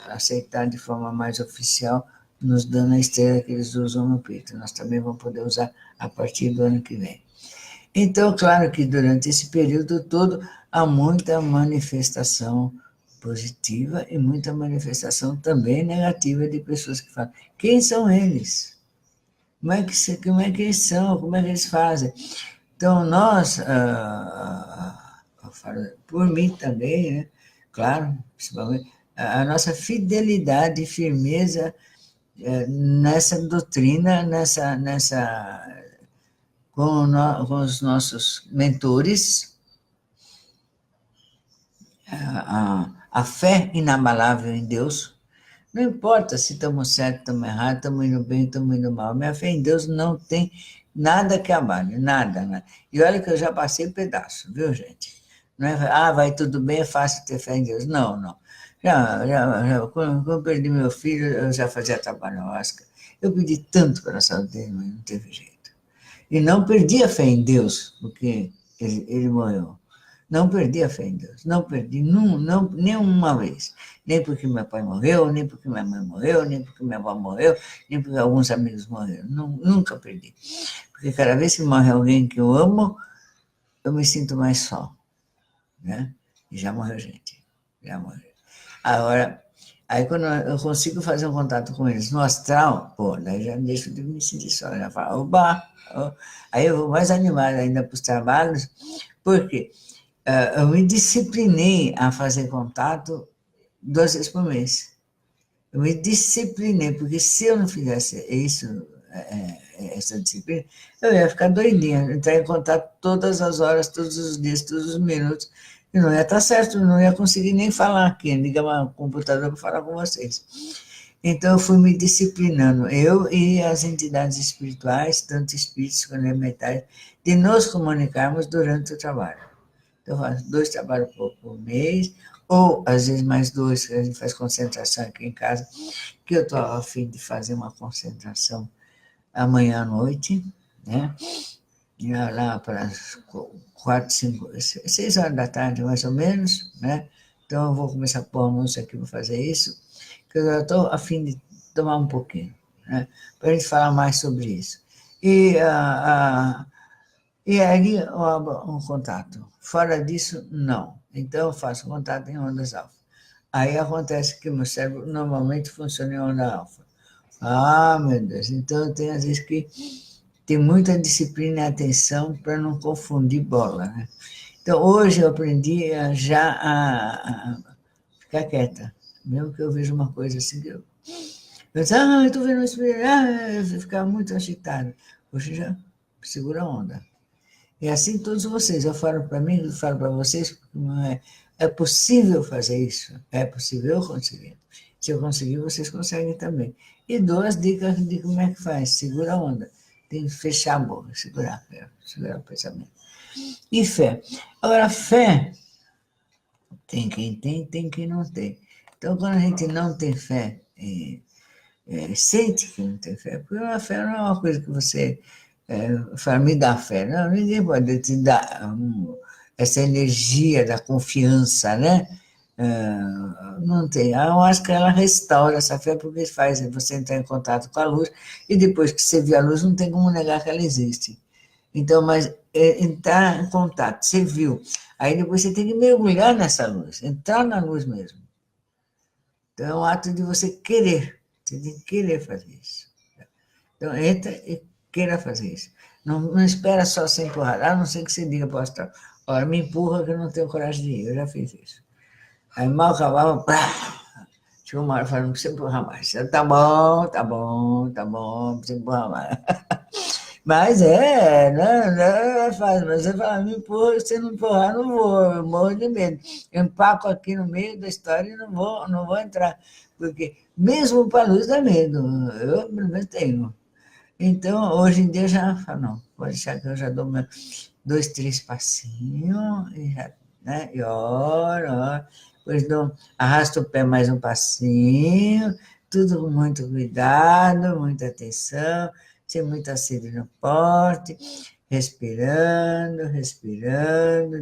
aceitar de forma mais oficial, nos dando a estrela que eles usam no peito. Nós também vamos poder usar a partir do ano que vem. Então, claro que durante esse período todo há muita manifestação positiva e muita manifestação também negativa de pessoas que falam, quem são eles? Como é que eles são? Como é que eles fazem? Então, nós, eu falo por mim também, né? Claro, principalmente, a nossa fidelidade e firmeza nessa doutrina, com os nossos mentores, a fé inabalável em Deus. Não importa se estamos certos, estamos errados, estamos indo bem, estamos indo mal. Minha fé em Deus não tem nada que abale, nada. E olha que eu já passei pedaço, viu, gente? Não é, vai tudo bem, é fácil ter fé em Deus. Não. Quando eu perdi meu filho, eu já fazia trabalho na Oscar. Eu pedi tanto para a saúde dele, mas não teve jeito. E não perdi a fé em Deus, porque ele morreu. Não perdi a fé em Deus, não perdi, não, nenhuma vez. Nem porque meu pai morreu, nem porque minha mãe morreu, nem porque minha avó morreu, nem porque alguns amigos morreram. Nunca perdi. Porque cada vez que morre alguém que eu amo, eu me sinto mais só. Né? E já morreu gente, já morreu. Agora, aí quando eu consigo fazer um contato com eles no astral, daí já deixo de me sentir só, já falo, oba! Aí eu vou mais animado ainda para os trabalhos, porque eu me disciplinei a fazer contato 2 vezes por mês. Eu me disciplinei, porque se eu não fizesse isso, essa disciplina, eu ia ficar doidinha, entrar em contato todas as horas, todos os dias, todos os minutos, e não ia estar certo, não ia conseguir nem falar aqui, ligar o computador para falar com vocês. Então, eu fui me disciplinando, eu e as entidades espirituais, tanto espíritos quanto elementais, de nos comunicarmos durante o trabalho. Então, eu faço 2 trabalhos por mês, ou às vezes mais 2, que a gente faz concentração aqui em casa, que eu estou a fim de fazer uma concentração amanhã à noite, né? Lá para as 4, 5, 6 horas da tarde, mais ou menos, né? Então, eu vou começar a pôr o almoço aqui para fazer isso, que eu já estou a fim de tomar um pouquinho, né? Para a gente falar mais sobre isso. E ali eu abro um contato. Fora disso, não. Então, eu faço contato em ondas alfa. Aí acontece que meu cérebro normalmente funciona em onda alfa. Ah, meu Deus, então tem às vezes que tem muita disciplina e atenção para não confundir bola, né? Então hoje eu aprendi a ficar quieta, mesmo que eu veja uma coisa assim que eu disse, eu estou vendo isso, eu ficava muito agitada. Hoje já segura a onda. E assim todos vocês, eu falo para mim, eu falo para vocês, que não é possível fazer isso, é possível eu conseguir. Se eu conseguir, vocês conseguem também. E dou as dicas de como é que faz, segura a onda. Tem que fechar a boca, segurar o pensamento. E fé. Agora, fé, tem quem tem quem não tem. Então, quando a gente não tem fé, sente que não tem fé, porque a fé não é uma coisa que você fala, me dá fé. Não, ninguém pode te dar essa energia da confiança, né? Não tem. Eu acho que ela restaura essa fé porque faz você entrar em contato com a luz e depois que você vê a luz não tem como negar que ela existe. Então, mas entrar em contato, você viu, aí depois você tem que mergulhar nessa luz, entrar na luz mesmo. Então é um ato de você querer, você tem que querer fazer isso. Então entra e queira fazer isso. Não espera só ser empurrado, a não ser que você diga para o astral, olha, me empurra que eu não tenho coragem de ir, eu já fiz isso. Aí mal acabava, pá, chegou uma hora falando, não precisa empurrar mais. Tá bom, tá bom, tá bom, não precisa empurrar mais. Mas não é fácil, mas você fala, me empurra, se não empurrar, não vou, eu morro de medo. Eu empaco aqui no meio da história e não vou entrar, porque mesmo para a luz dá medo, eu pelo menos tenho. Então, hoje em dia eu já falo, não, pode deixar que eu já dou meus 2, 3 passinhos, e já, né, e oro, depois arrasto o pé mais um passinho, tudo com muito cuidado, muita atenção, sem muita sede no porte, respirando,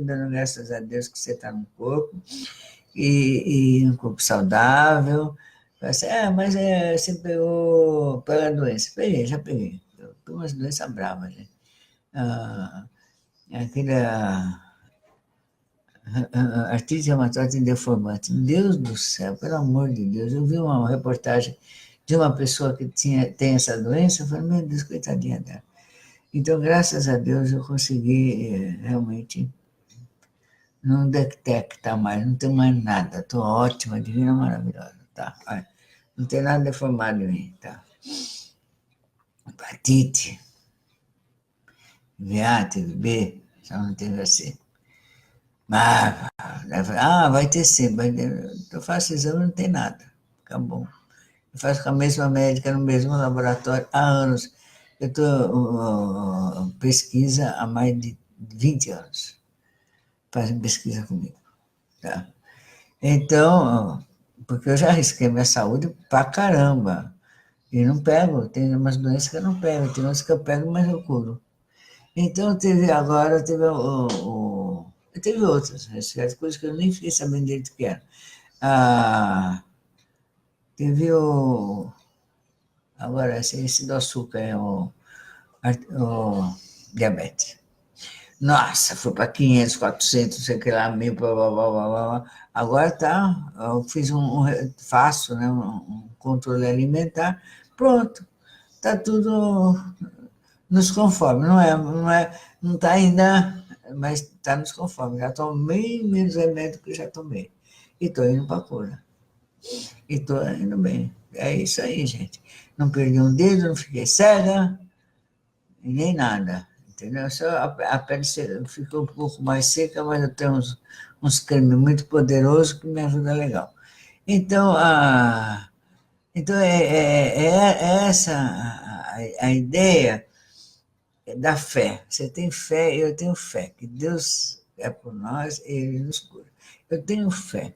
dando graças a Deus que você está no corpo, e um corpo saudável. Assim, mas você pegou a doença. Peguei, já peguei. Eu peguei umas doenças bravas, né? Ah, aquele artrite reumatoide deformante. Deus do céu, pelo amor de Deus. Eu vi uma reportagem de uma pessoa que tem essa doença, eu falei, meu Deus, coitadinha dela. Então, graças a Deus, eu consegui realmente não detectar mais, não tem mais nada. Estou ótima, divina, maravilhosa. Tá? Não tem nada deformado em mim. Tá? Hepatite, VA, teve B, só não teve C. Mas, vai ter C. Eu faço exame e não tem nada. Acabou. Eu faço com a mesma médica, no mesmo laboratório, há anos. Eu estou pesquisa há mais de 20 anos. Fazem pesquisa comigo. Tá? Então, porque eu já arrisquei minha saúde pra caramba. E não pego. Tem umas doenças que eu não pego, tem umas que eu pego, mas eu curo. Então, teve outras, certas coisas que eu nem fiquei sabendo direito o que era. Teve agora, esse do açúcar, o diabetes. Nossa, foi para 500, 400, não sei o que lá, mil, blá, blá, blá, blá, blá. Agora eu fiz faço, né, um controle alimentar, pronto, está tudo nos conformes, não está ainda, mas está nos conformes. Já tomei menos remédio que eu já tomei. E estou indo para a cura. E estou indo bem. É isso aí, gente. Não perdi um dedo, não fiquei cega, e nem nada. Entendeu? Só a pele ficou um pouco mais seca, mas eu tenho uns cremes muito poderosos que me ajudam legal. Então, é essa a ideia da fé. Você tem fé, eu tenho fé, que Deus é por nós e Ele nos cura. Eu tenho fé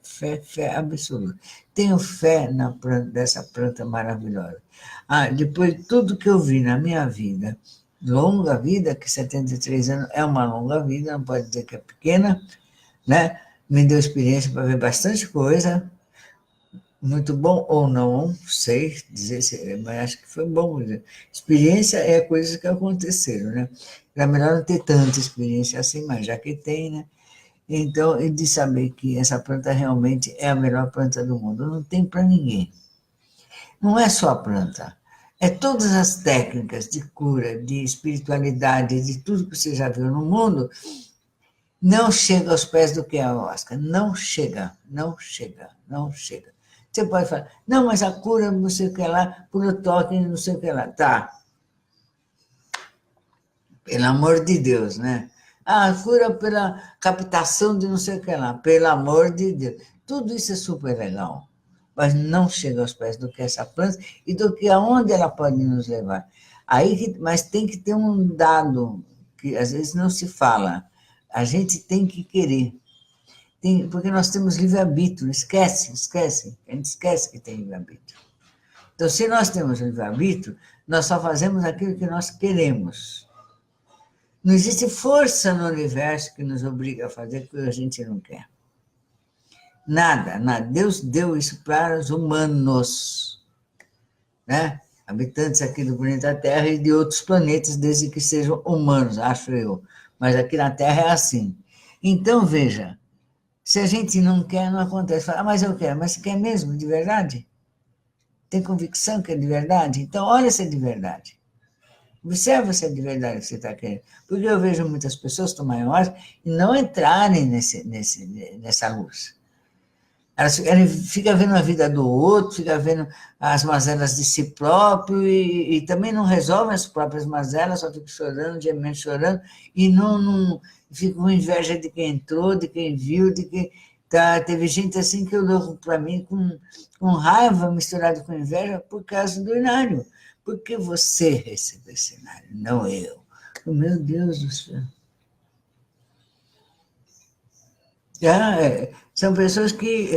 absoluta. Tenho fé dessa planta maravilhosa. Depois de tudo que eu vi na minha vida, longa vida, que 73 anos é uma longa vida, não pode dizer que é pequena, né? Me deu experiência para ver bastante coisa, muito bom ou não, sei dizer, mas acho que foi bom. Experiência é coisas que aconteceram, né? Era melhor não ter tanta experiência assim, mas já que tem, né? Então, e de saber que essa planta realmente é a melhor planta do mundo. Não tem para ninguém. Não é só a planta. É todas as técnicas de cura, de espiritualidade, de tudo que você já viu no mundo, não chega aos pés do que é a ayahuasca. Não chega, não chega, não chega. Você pode falar, não, mas a cura não sei o que lá, por o toque, não sei o que lá. Tá, pelo amor de Deus, né? Ah, cura pela captação de não sei o que lá, pelo amor de Deus. Tudo isso é super legal, mas não chega aos pés do que é essa planta e do que aonde ela pode nos levar. Mas tem que ter um dado que às vezes não se fala. A gente tem que querer. Porque nós temos livre-arbítrio, esquece. A gente esquece que tem livre-arbítrio. Então, se nós temos livre-arbítrio, nós só fazemos aquilo que nós queremos. Não existe força no universo que nos obriga a fazer o que a gente não quer. Nada, nada. Deus deu isso para os humanos, né? Habitantes aqui do planeta Terra e de outros planetas, desde que sejam humanos, acho eu. Mas aqui na Terra é assim. Então, veja, se a gente não quer, não acontece. Fala, mas eu quero. Mas você quer mesmo, de verdade? Tem convicção que é de verdade? Então, olha se é de verdade. Observa se é de verdade que você está querendo. Porque eu vejo muitas pessoas tomarem ayahuasca e não entrarem nessa luz. Elas ficam vendo a vida do outro, ficam vendo as mazelas de si próprio e também não resolvem as próprias mazelas, só ficam chorando, gemendo, chorando, e não ficam com inveja de quem entrou, de quem viu, de quem... Tá, teve gente assim que olhou para mim com raiva misturada com inveja por causa do Inário. Porque você recebeu esse Inário, não eu. Meu Deus do céu. São pessoas que,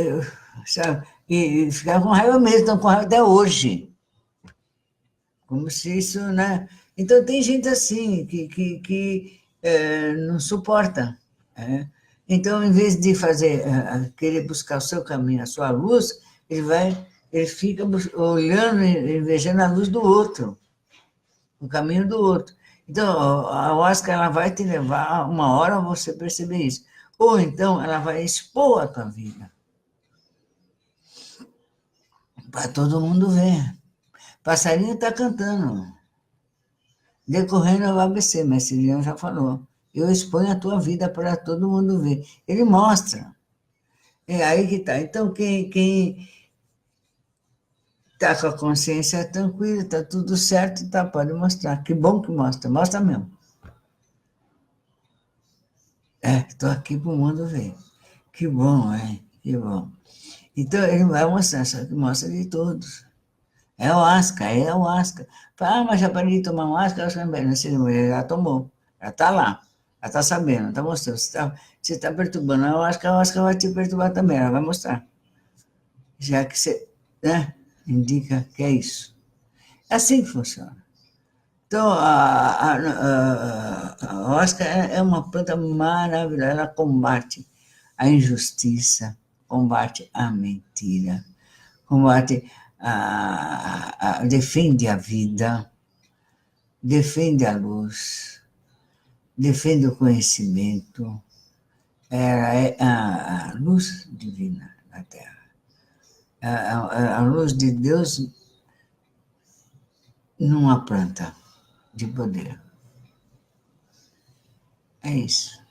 sabe, e ficaram com raiva mesmo, estão com raiva até hoje. Como se isso, né? Então, tem gente assim, que não suporta. Né? Então, em vez de querer buscar o seu caminho, a sua luz, ele fica olhando, invejando a luz do outro, o caminho do outro. Então, a ayahuasca, ela vai te levar uma hora a você perceber isso. Ou então, ela vai expor a tua vida, para todo mundo ver. Passarinho está cantando. Decorrendo ao ABC, Mestre Leão já falou. Eu exponho a tua vida para todo mundo ver. Ele mostra. É aí que está. Então, quem está com a consciência tranquila, está tudo certo, tá, pode mostrar. Que bom que mostra. Mostra mesmo. Estou aqui para o mundo ver. Que bom, que bom. Então, ele vai mostrar, só que mostra de todos. É o Asca, é o Asca. Fala, mas já parei de tomar um Asca, acho que não, já tomou, já está lá, já está sabendo, está mostrando. Você está perturbando, a Asca vai te perturbar também, ela vai mostrar. Já que você, né, indica que é isso. É assim que funciona. Então, a Oscar é uma planta maravilhosa, ela combate a injustiça, combate a mentira, combate defende a vida, defende a luz, defende o conhecimento. Ela é a luz divina na Terra. A luz de Deus numa planta de poder. É isso.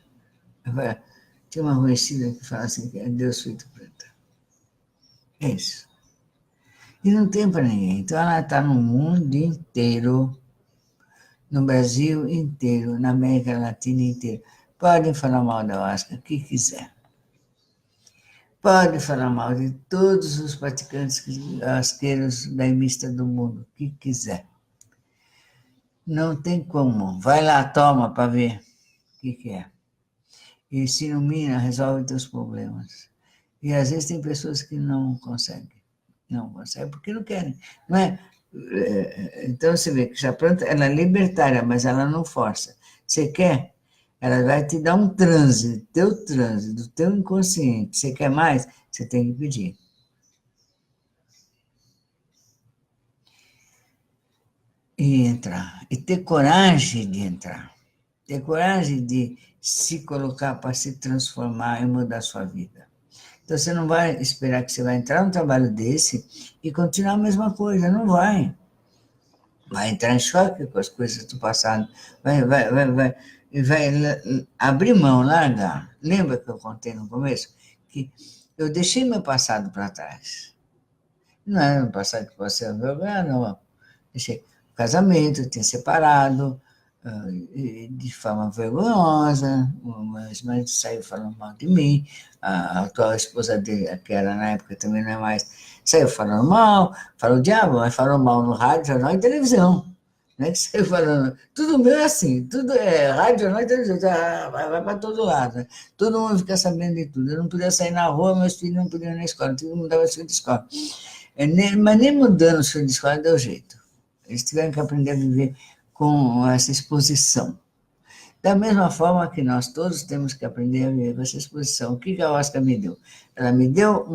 Tem uma conhecida que fala assim, que é Deus feito planta. É isso. E não tem para ninguém. Então ela está no mundo inteiro, no Brasil inteiro, na América Latina inteira. Podem falar mal da ayahuasca, o que quiser. Pode falar mal de todos os praticantes asqueiros da mista do mundo, o que quiser. Não tem como. Vai lá, toma para ver o que é. E se ilumina, resolve teus problemas. E às vezes tem pessoas que não conseguem. Não conseguem porque não querem. Não é? Então você vê que essa planta ela é libertária, mas ela não força. Você quer? Ela vai te dar um transe, do teu inconsciente. Você quer mais? Você tem que pedir. E entrar. E ter coragem de entrar. Ter coragem de se colocar para se transformar e mudar a sua vida. Então, você não vai esperar que você vai entrar num trabalho desse e continuar a mesma coisa, não vai. Vai entrar em choque com as coisas do passado, vai abrir mão, largar. Lembra que eu contei no começo? Que eu deixei meu passado para trás. Não era um passado que você vergonha, não. Deixei o casamento, eu tinha separado, de forma vergonhosa, mas saiu falando mal de mim, a atual esposa dele, que era na época também não é mais, saiu falando mal, falou o diabo, mas falou mal no rádio, jornal e televisão. Né? Que saiu falando, tudo meu é assim, tudo é rádio, jornal e televisão, vai para todo lado. Né? Todo mundo fica sabendo de tudo. Eu não podia sair na rua, meus filhos não podiam ir na escola, todo mundo dava filho de escola. Mas nem mudando o filho de escola deu jeito. Eles tiveram que aprender a viver com essa exposição. Da mesma forma que nós todos temos que aprender a viver com essa exposição. O que a Oscar me deu? Ela me deu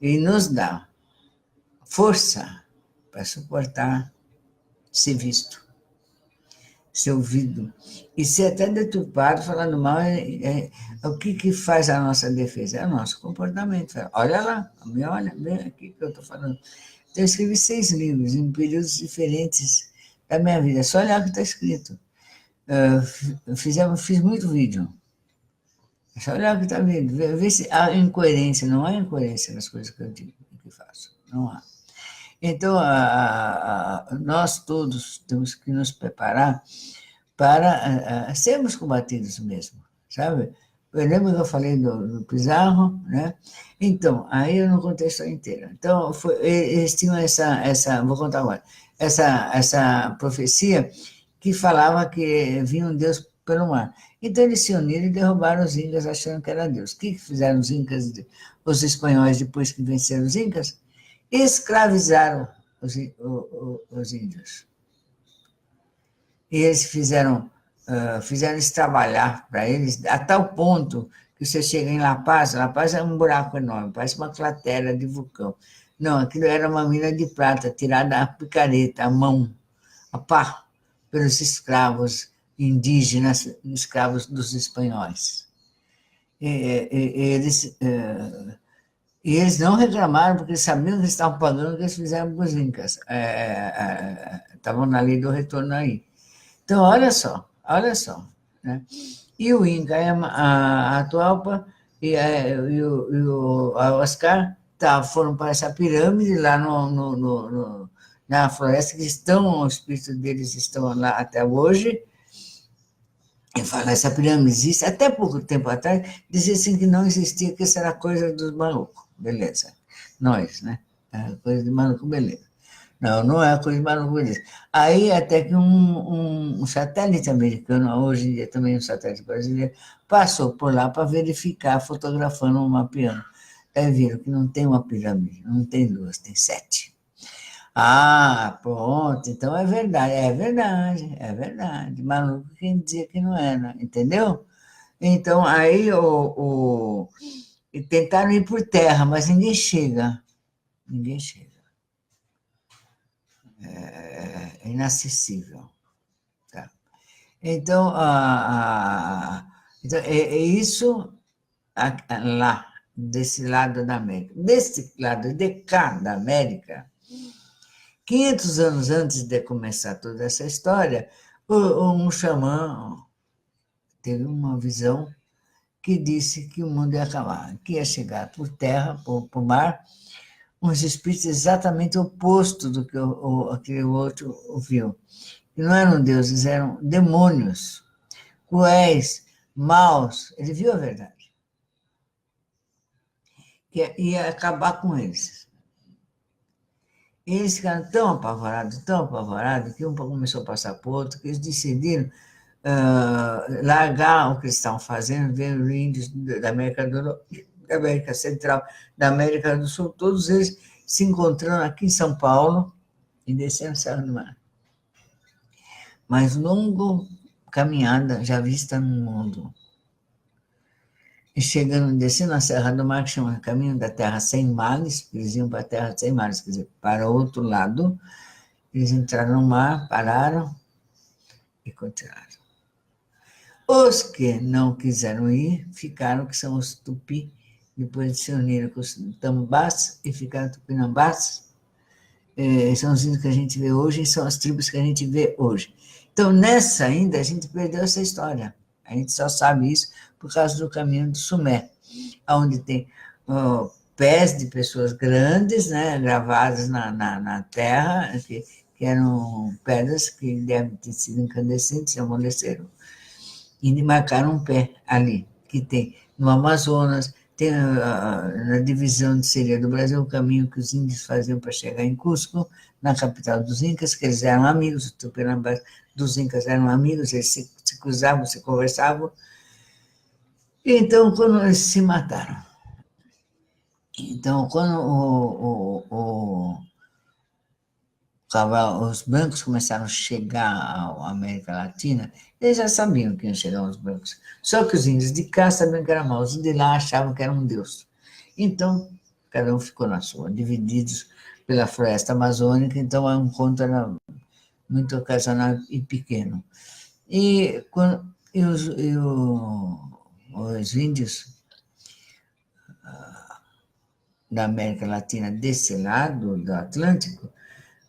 e nos dá força para suportar ser visto, ser ouvido, e ser até deturpado, falando mal, o que faz a nossa defesa? É o nosso comportamento. Olha lá, olha, vem aqui que eu estou falando. Então, eu escrevi 6 livros em períodos diferentes da minha vida. É só olhar o que está escrito. Fiz muito vídeo. É só olhar o que está vendo. Ver se há incoerência. Não há incoerência nas coisas que eu digo e que faço. Não há. Então, nós todos temos que nos preparar para sermos combatidos mesmo, sabe? Eu lembro que eu falei do Pizarro, né? Então, aí eu não contei a história inteira. Então, eles tinham vou contar agora, essa profecia que falava que vinha um Deus pelo mar. Então, eles se uniram e derrubaram os incas achando que era Deus. O que fizeram os incas, os espanhóis, depois que venceram os incas? Escravizaram os índios. E eles fizeram eles trabalhar para eles, a tal ponto que você chega em La Paz é um buraco enorme, parece uma cratera de vulcão. Não, aquilo era uma mina de prata, tirada a picareta, à mão, a pá, pelos escravos indígenas, escravos dos espanhóis. E eles não reclamaram, porque eles sabiam que eles estavam pagando o que eles fizeram com os incas. Estavam na lei do retorno aí. Então, olha só. Né? E o Inca, a Atualpa a Oscar foram para essa pirâmide lá na floresta, que os espíritos deles estão lá até hoje. E fala, essa pirâmide existe. Até pouco tempo atrás, dizia assim que não existia, que isso era coisa dos malucos. Beleza. Nós, né? Coisa de maluco, beleza. Não é coisa de maluco, beleza. Aí até que um satélite americano, hoje em dia também um satélite brasileiro, passou por lá para verificar, fotografando, mapeando. Aí viram que não tem uma pirâmide, não tem 2, tem 7. Pronto, então é verdade. Maluco quem dizia que não era, entendeu? Então, aí tentaram ir por terra, mas ninguém chega. É inacessível. Tá? Então, então é isso lá, desse lado da América. Desse lado de cá da América, 500 anos antes de começar toda essa história, um xamã teve uma visão que disse que o mundo ia acabar, que ia chegar por terra, por mar, uns espíritos exatamente opostos do que aquele outro viu. E não eram deuses, eram demônios, cruéis, maus. Ele viu a verdade. Que ia acabar com eles. E eles ficaram tão apavorados, que um começou a passar por outro, que eles decidiram largar o que eles estavam fazendo, ver os índios da América do Norte, da América Central, da América do Sul, todos eles se encontrando aqui em São Paulo e descendo o Serra do Mar. Mas longa caminhada já vista no mundo. E descendo a Serra do Mar, que chama Caminho da Terra Sem Males, eles iam para a Terra Sem Males, quer dizer, para o outro lado, eles entraram no mar, pararam e continuaram. Os que não quiseram ir, ficaram, que são os tupi, depois de se uniram com os tambás e ficaram tupinambás. São os índios que a gente vê hoje e são as tribos que a gente vê hoje. Então, nessa ainda, a gente perdeu essa história. A gente só sabe isso por causa do caminho do Sumé, onde tem pés de pessoas grandes, né, gravadas na terra, que eram pedras que devem ter sido incandescentes, se amoleceram, e marcaram um pé ali, que tem no Amazonas, tem na divisão de seria do Brasil, o caminho que os índios faziam para chegar em Cusco, na capital dos Incas, que eles eram amigos, os Tupinambás dos Incas eram amigos, eles se cruzavam, se conversavam. Então, quando eles se mataram. Então, quando os brancos começaram a chegar à América Latina, eles já sabiam que iam chegar os brancos. Só que os índios de cá sabiam que era mal, os de lá achavam que era um deus. Então, cada um ficou na sua, divididos pela floresta amazônica, então o encontro era muito ocasional e pequeno. Os índios da América Latina desse lado do Atlântico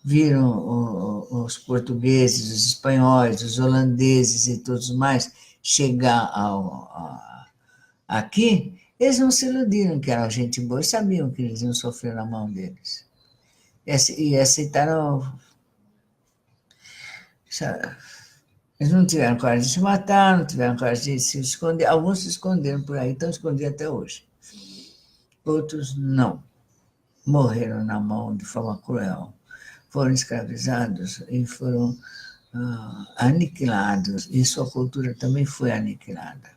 viram os portugueses, os espanhóis, os holandeses e todos mais chegar aqui, eles não se iludiram que eram gente boa, sabiam que eles iam sofrer na mão deles. E aceitaram. Eles não tiveram coragem de se matar, não tiveram coragem de se esconder. Alguns se esconderam por aí, estão escondidos até hoje. Outros não. Morreram na mão de forma cruel. Foram escravizados e foram aniquilados. E sua cultura também foi aniquilada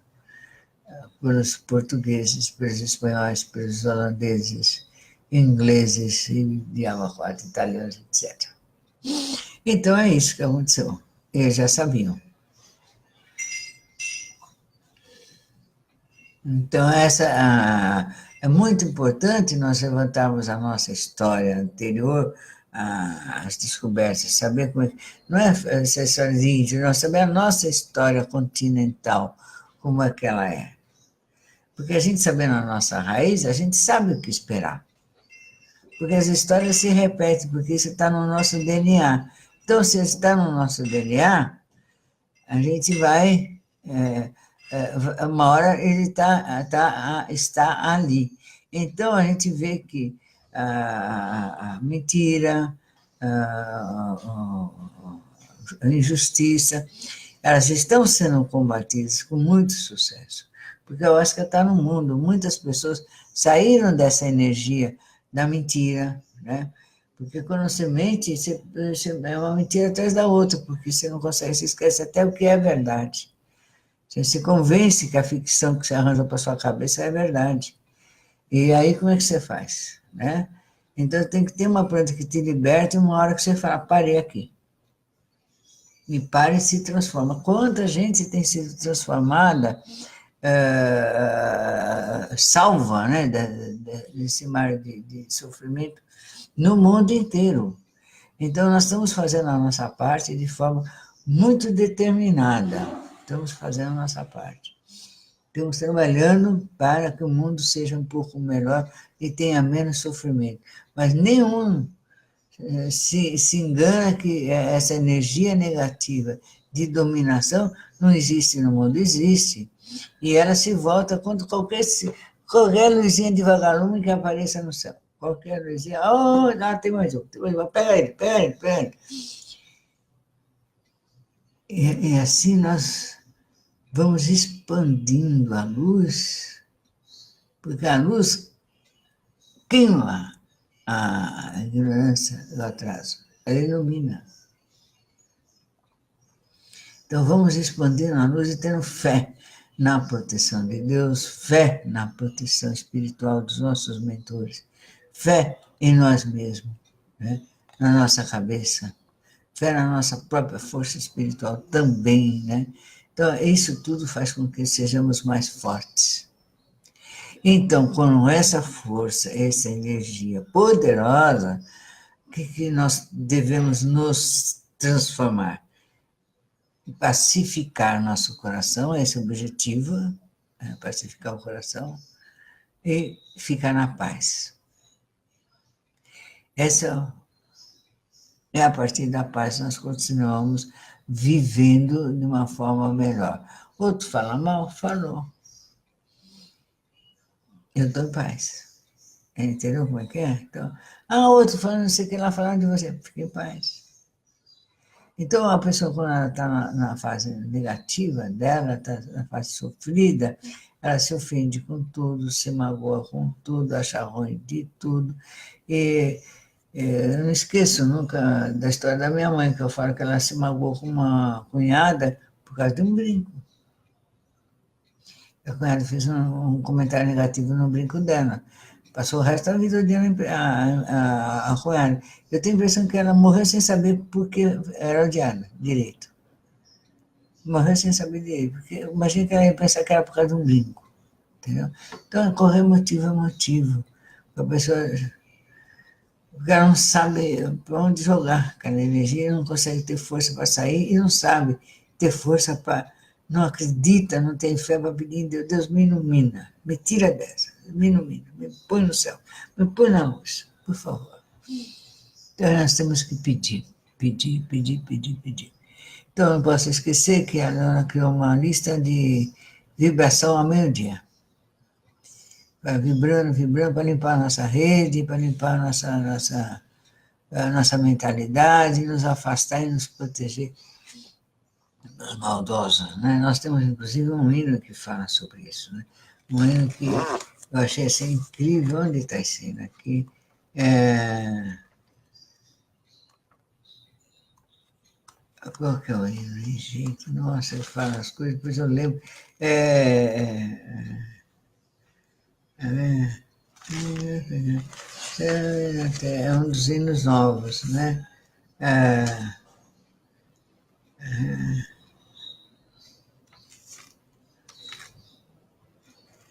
pelos portugueses, pelos espanhóis, pelos holandeses, ingleses e diabo quatro, italianos, etc. Então é isso que aconteceu. Eles já sabiam. Então, é muito importante nós levantarmos a nossa história anterior às descobertas, saber como é que. Não é essa história de índio, nós saber a nossa história continental, como é que ela é. Porque a gente sabendo a nossa raiz, a gente sabe o que esperar. Porque as histórias se repetem, porque isso está no nosso DNA. Então, se está no nosso DNA, a gente vai. Uma hora ele está ali. Então, a gente vê que a mentira, a injustiça, elas estão sendo combatidas com muito sucesso. Porque eu acho que está no mundo. Muitas pessoas saíram dessa energia da mentira, né? Porque quando você mente, é uma mentira atrás da outra, porque você não consegue, você esquece até o que é verdade. Você se convence que a ficção que você arranja para sua cabeça é verdade. E aí, como é que você faz? Né? Então, tem que ter uma planta que te liberte uma hora que você fala, parei aqui. E pare e se transforma. Quanta gente tem sido transformada, salva, né, desse mar de sofrimento no mundo inteiro. Então, nós estamos fazendo a nossa parte de forma muito determinada. Estamos fazendo a nossa parte. Estamos trabalhando para que o mundo seja um pouco melhor e tenha menos sofrimento. Mas nenhum se engana que essa energia negativa de dominação não existe no mundo, existe. E ela se volta contra qualquer luzinha de vagalume que apareça no céu. Qualquer luzinha, não, tem mais um, pega ele. E assim nós vamos expandindo a luz, porque a luz queima a ignorância do atraso, ela ilumina. Então vamos expandindo a luz e tendo fé na proteção de Deus, fé na proteção espiritual dos nossos mentores, fé em nós mesmos, né? Na nossa cabeça, fé na nossa própria força espiritual também, né? Então, isso tudo faz com que sejamos mais fortes. Então, com essa força, essa energia poderosa, que nós devemos nos transformar? pacificar nosso coração, esse é o objetivo, pacificar o coração e ficar na paz. Essa é a partir da paz que nós continuamos vivendo de uma forma melhor. Outro fala mal? Falou. Eu estou em paz. Entendeu como é que é? Então, outro falando não sei o que lá, falando de você. Fique em paz. Então, a pessoa, quando ela está na fase negativa dela, está na fase sofrida, ela se ofende com tudo, se magoa com tudo, acha ruim de tudo. E eu não esqueço nunca da história da minha mãe, que eu falo que ela se magoou com uma cunhada por causa de um brinco. A cunhada fez um comentário negativo no brinco dela. Passou o resto da vida odiando a cunhada. Eu tenho a impressão que ela morreu sem saber por que era odiada direito. Morreu sem saber direito. Porque imagina que ela ia pensar que era por causa de um brinco. Entendeu? Então, correr motivo é motivo. A pessoa. Porque ela não sabe para onde jogar aquela energia, não consegue ter força para sair e não sabe ter força para. Não acredita, não tem fé para pedir, Deus me ilumina, me tira dessa, me ilumina, me põe no céu, me põe na luz, por favor. Então nós temos que pedir, pedir, pedir, pedir, pedir. Então não posso esquecer que a Dona criou uma lista de vibração ao meio-dia. Vai vibrando, vibrando para limpar a nossa rede, para limpar a nossa mentalidade, nos afastar e nos proteger dos maldosos, né? Nós temos, inclusive, um hino que fala sobre isso, né? Um hino que eu achei assim incrível. Onde está esse hino aqui? Qual que é o hino, hein, gente? Nossa, ele fala as coisas, depois eu lembro. É um dos hinos novos, né?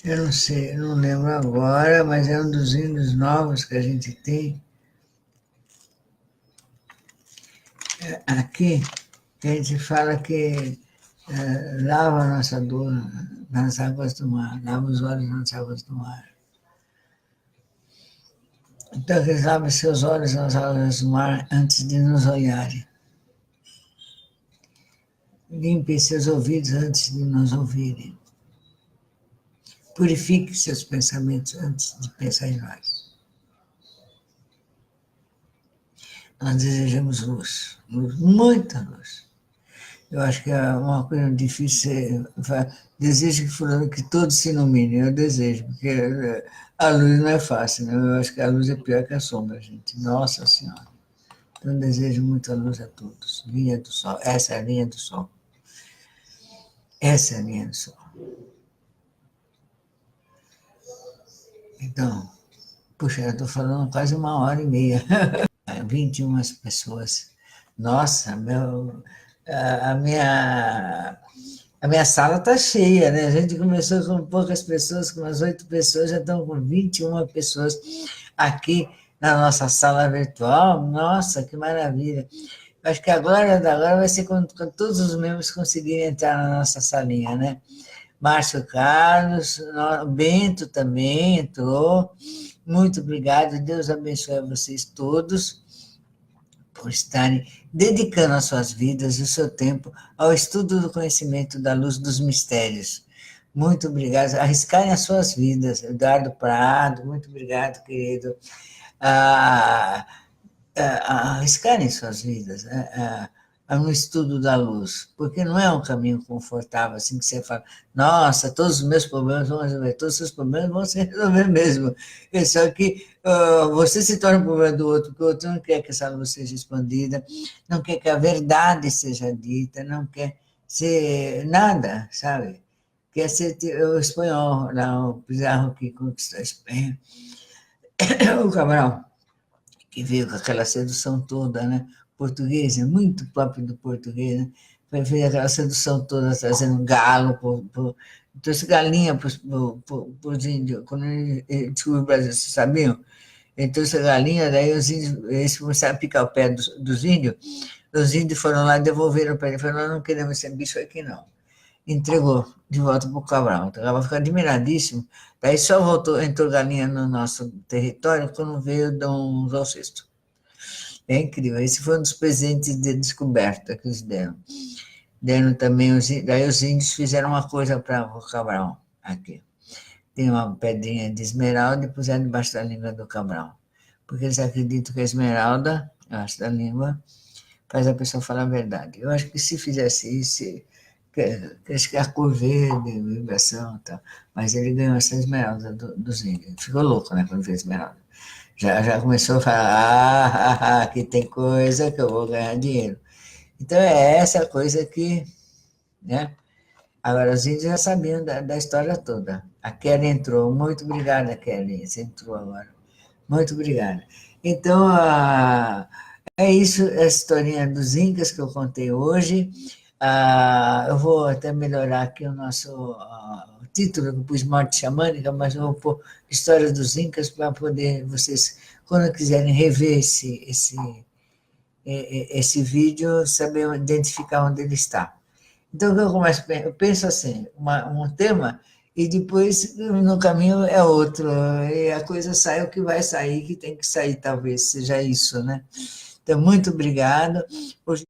Eu não sei, não lembro agora, mas é um dos hinos novos que a gente tem. Aqui, a gente fala que lava a nossa dor nas águas do mar, lava os olhos nas águas do mar. Então, que lave seus olhos nas águas do mar antes de nos olharem. Limpe seus ouvidos antes de nos ouvirem. Purifique seus pensamentos antes de pensar em nós. Nós desejamos luz, luz, muita luz. Eu acho que é uma coisa difícil. Desejo que todos se iluminem, eu desejo, porque a luz não é fácil, né? Eu acho que a luz é pior que a sombra, gente. Nossa Senhora. Então, eu desejo muita luz a todos. Linha do sol, essa é a linha do sol. Essa é a linha do sol. Então, puxa, eu estou falando quase 1h30. 21 pessoas. Nossa, a minha sala está cheia, né? A gente começou com poucas pessoas, com umas 8 pessoas, já estão com 21 pessoas aqui na nossa sala virtual. Nossa, que maravilha! Acho que agora vai ser quando todos os membros conseguirem entrar na nossa salinha, né? Márcio Carlos, Bento também entrou. Muito obrigado, Deus abençoe vocês todos por estarem dedicando as suas vidas e o seu tempo ao estudo do conhecimento da luz dos mistérios. Muito obrigado. Arriscarem as suas vidas. Eduardo Prado, muito obrigado, querido. Arriscarem suas vidas no estudo da luz, porque não é um caminho confortável, assim que você fala, nossa, todos os meus problemas vão resolver, todos os seus problemas vão se resolver mesmo. Só que você se torna um problema do outro, porque o outro não quer que essa luz seja expandida, não quer que a verdade seja dita, não quer ser nada, sabe? Quer ser o espanhol, lá, o Pizarro que conquistou a Espanha, o Cabral, que veio com aquela sedução toda, né? Portuguesa, muito próprio do português, né? Fez aquela sedução toda, trazendo galo, trouxe galinha para os índios, quando ele descobriu o Brasil, vocês sabiam? entrou essa galinha, daí os índios, eles começaram a picar o pé dos índios, os índios foram lá e devolveram para ele, falaram, nós não queremos esse bicho aqui não. Entregou de volta para o Cabral. O Cabral ficou admiradíssimo, daí só voltou, entrou galinha no nosso território quando veio Dom João VI. É incrível, esse foi um dos presentes de descoberta que eles deram. Deram também, daí os índios fizeram uma coisa para o Cabral, aqui. Tem uma pedrinha de esmeralda e puseram debaixo da língua do Cabral. Porque eles acreditam que a esmeralda, debaixo da língua, faz a pessoa falar a verdade. Eu acho que se fizesse isso, acho que a cor verde, vibração e tal, mas ele ganhou essa esmeralda dos índios. Ficou louco, né, quando fez esmeralda. Já começou a falar, aqui tem coisa que eu vou ganhar dinheiro. Então é essa coisa que, né? Agora, os índios já sabiam da história toda. A Kelly entrou. Muito obrigada, Kelly. Você entrou agora. Muito obrigada. Então, é isso, a historinha dos Incas que eu contei hoje. Eu vou até melhorar aqui o nosso o título, que eu pus Morte Xamânica, mas eu vou pôr História dos Incas para poder vocês, quando quiserem rever esse vídeo, saber identificar onde ele está. Então, eu penso assim, um tema, e depois, no caminho, é outro, e a coisa sai o que vai sair, que tem que sair, talvez seja isso, né? Então, muito obrigado. Hoje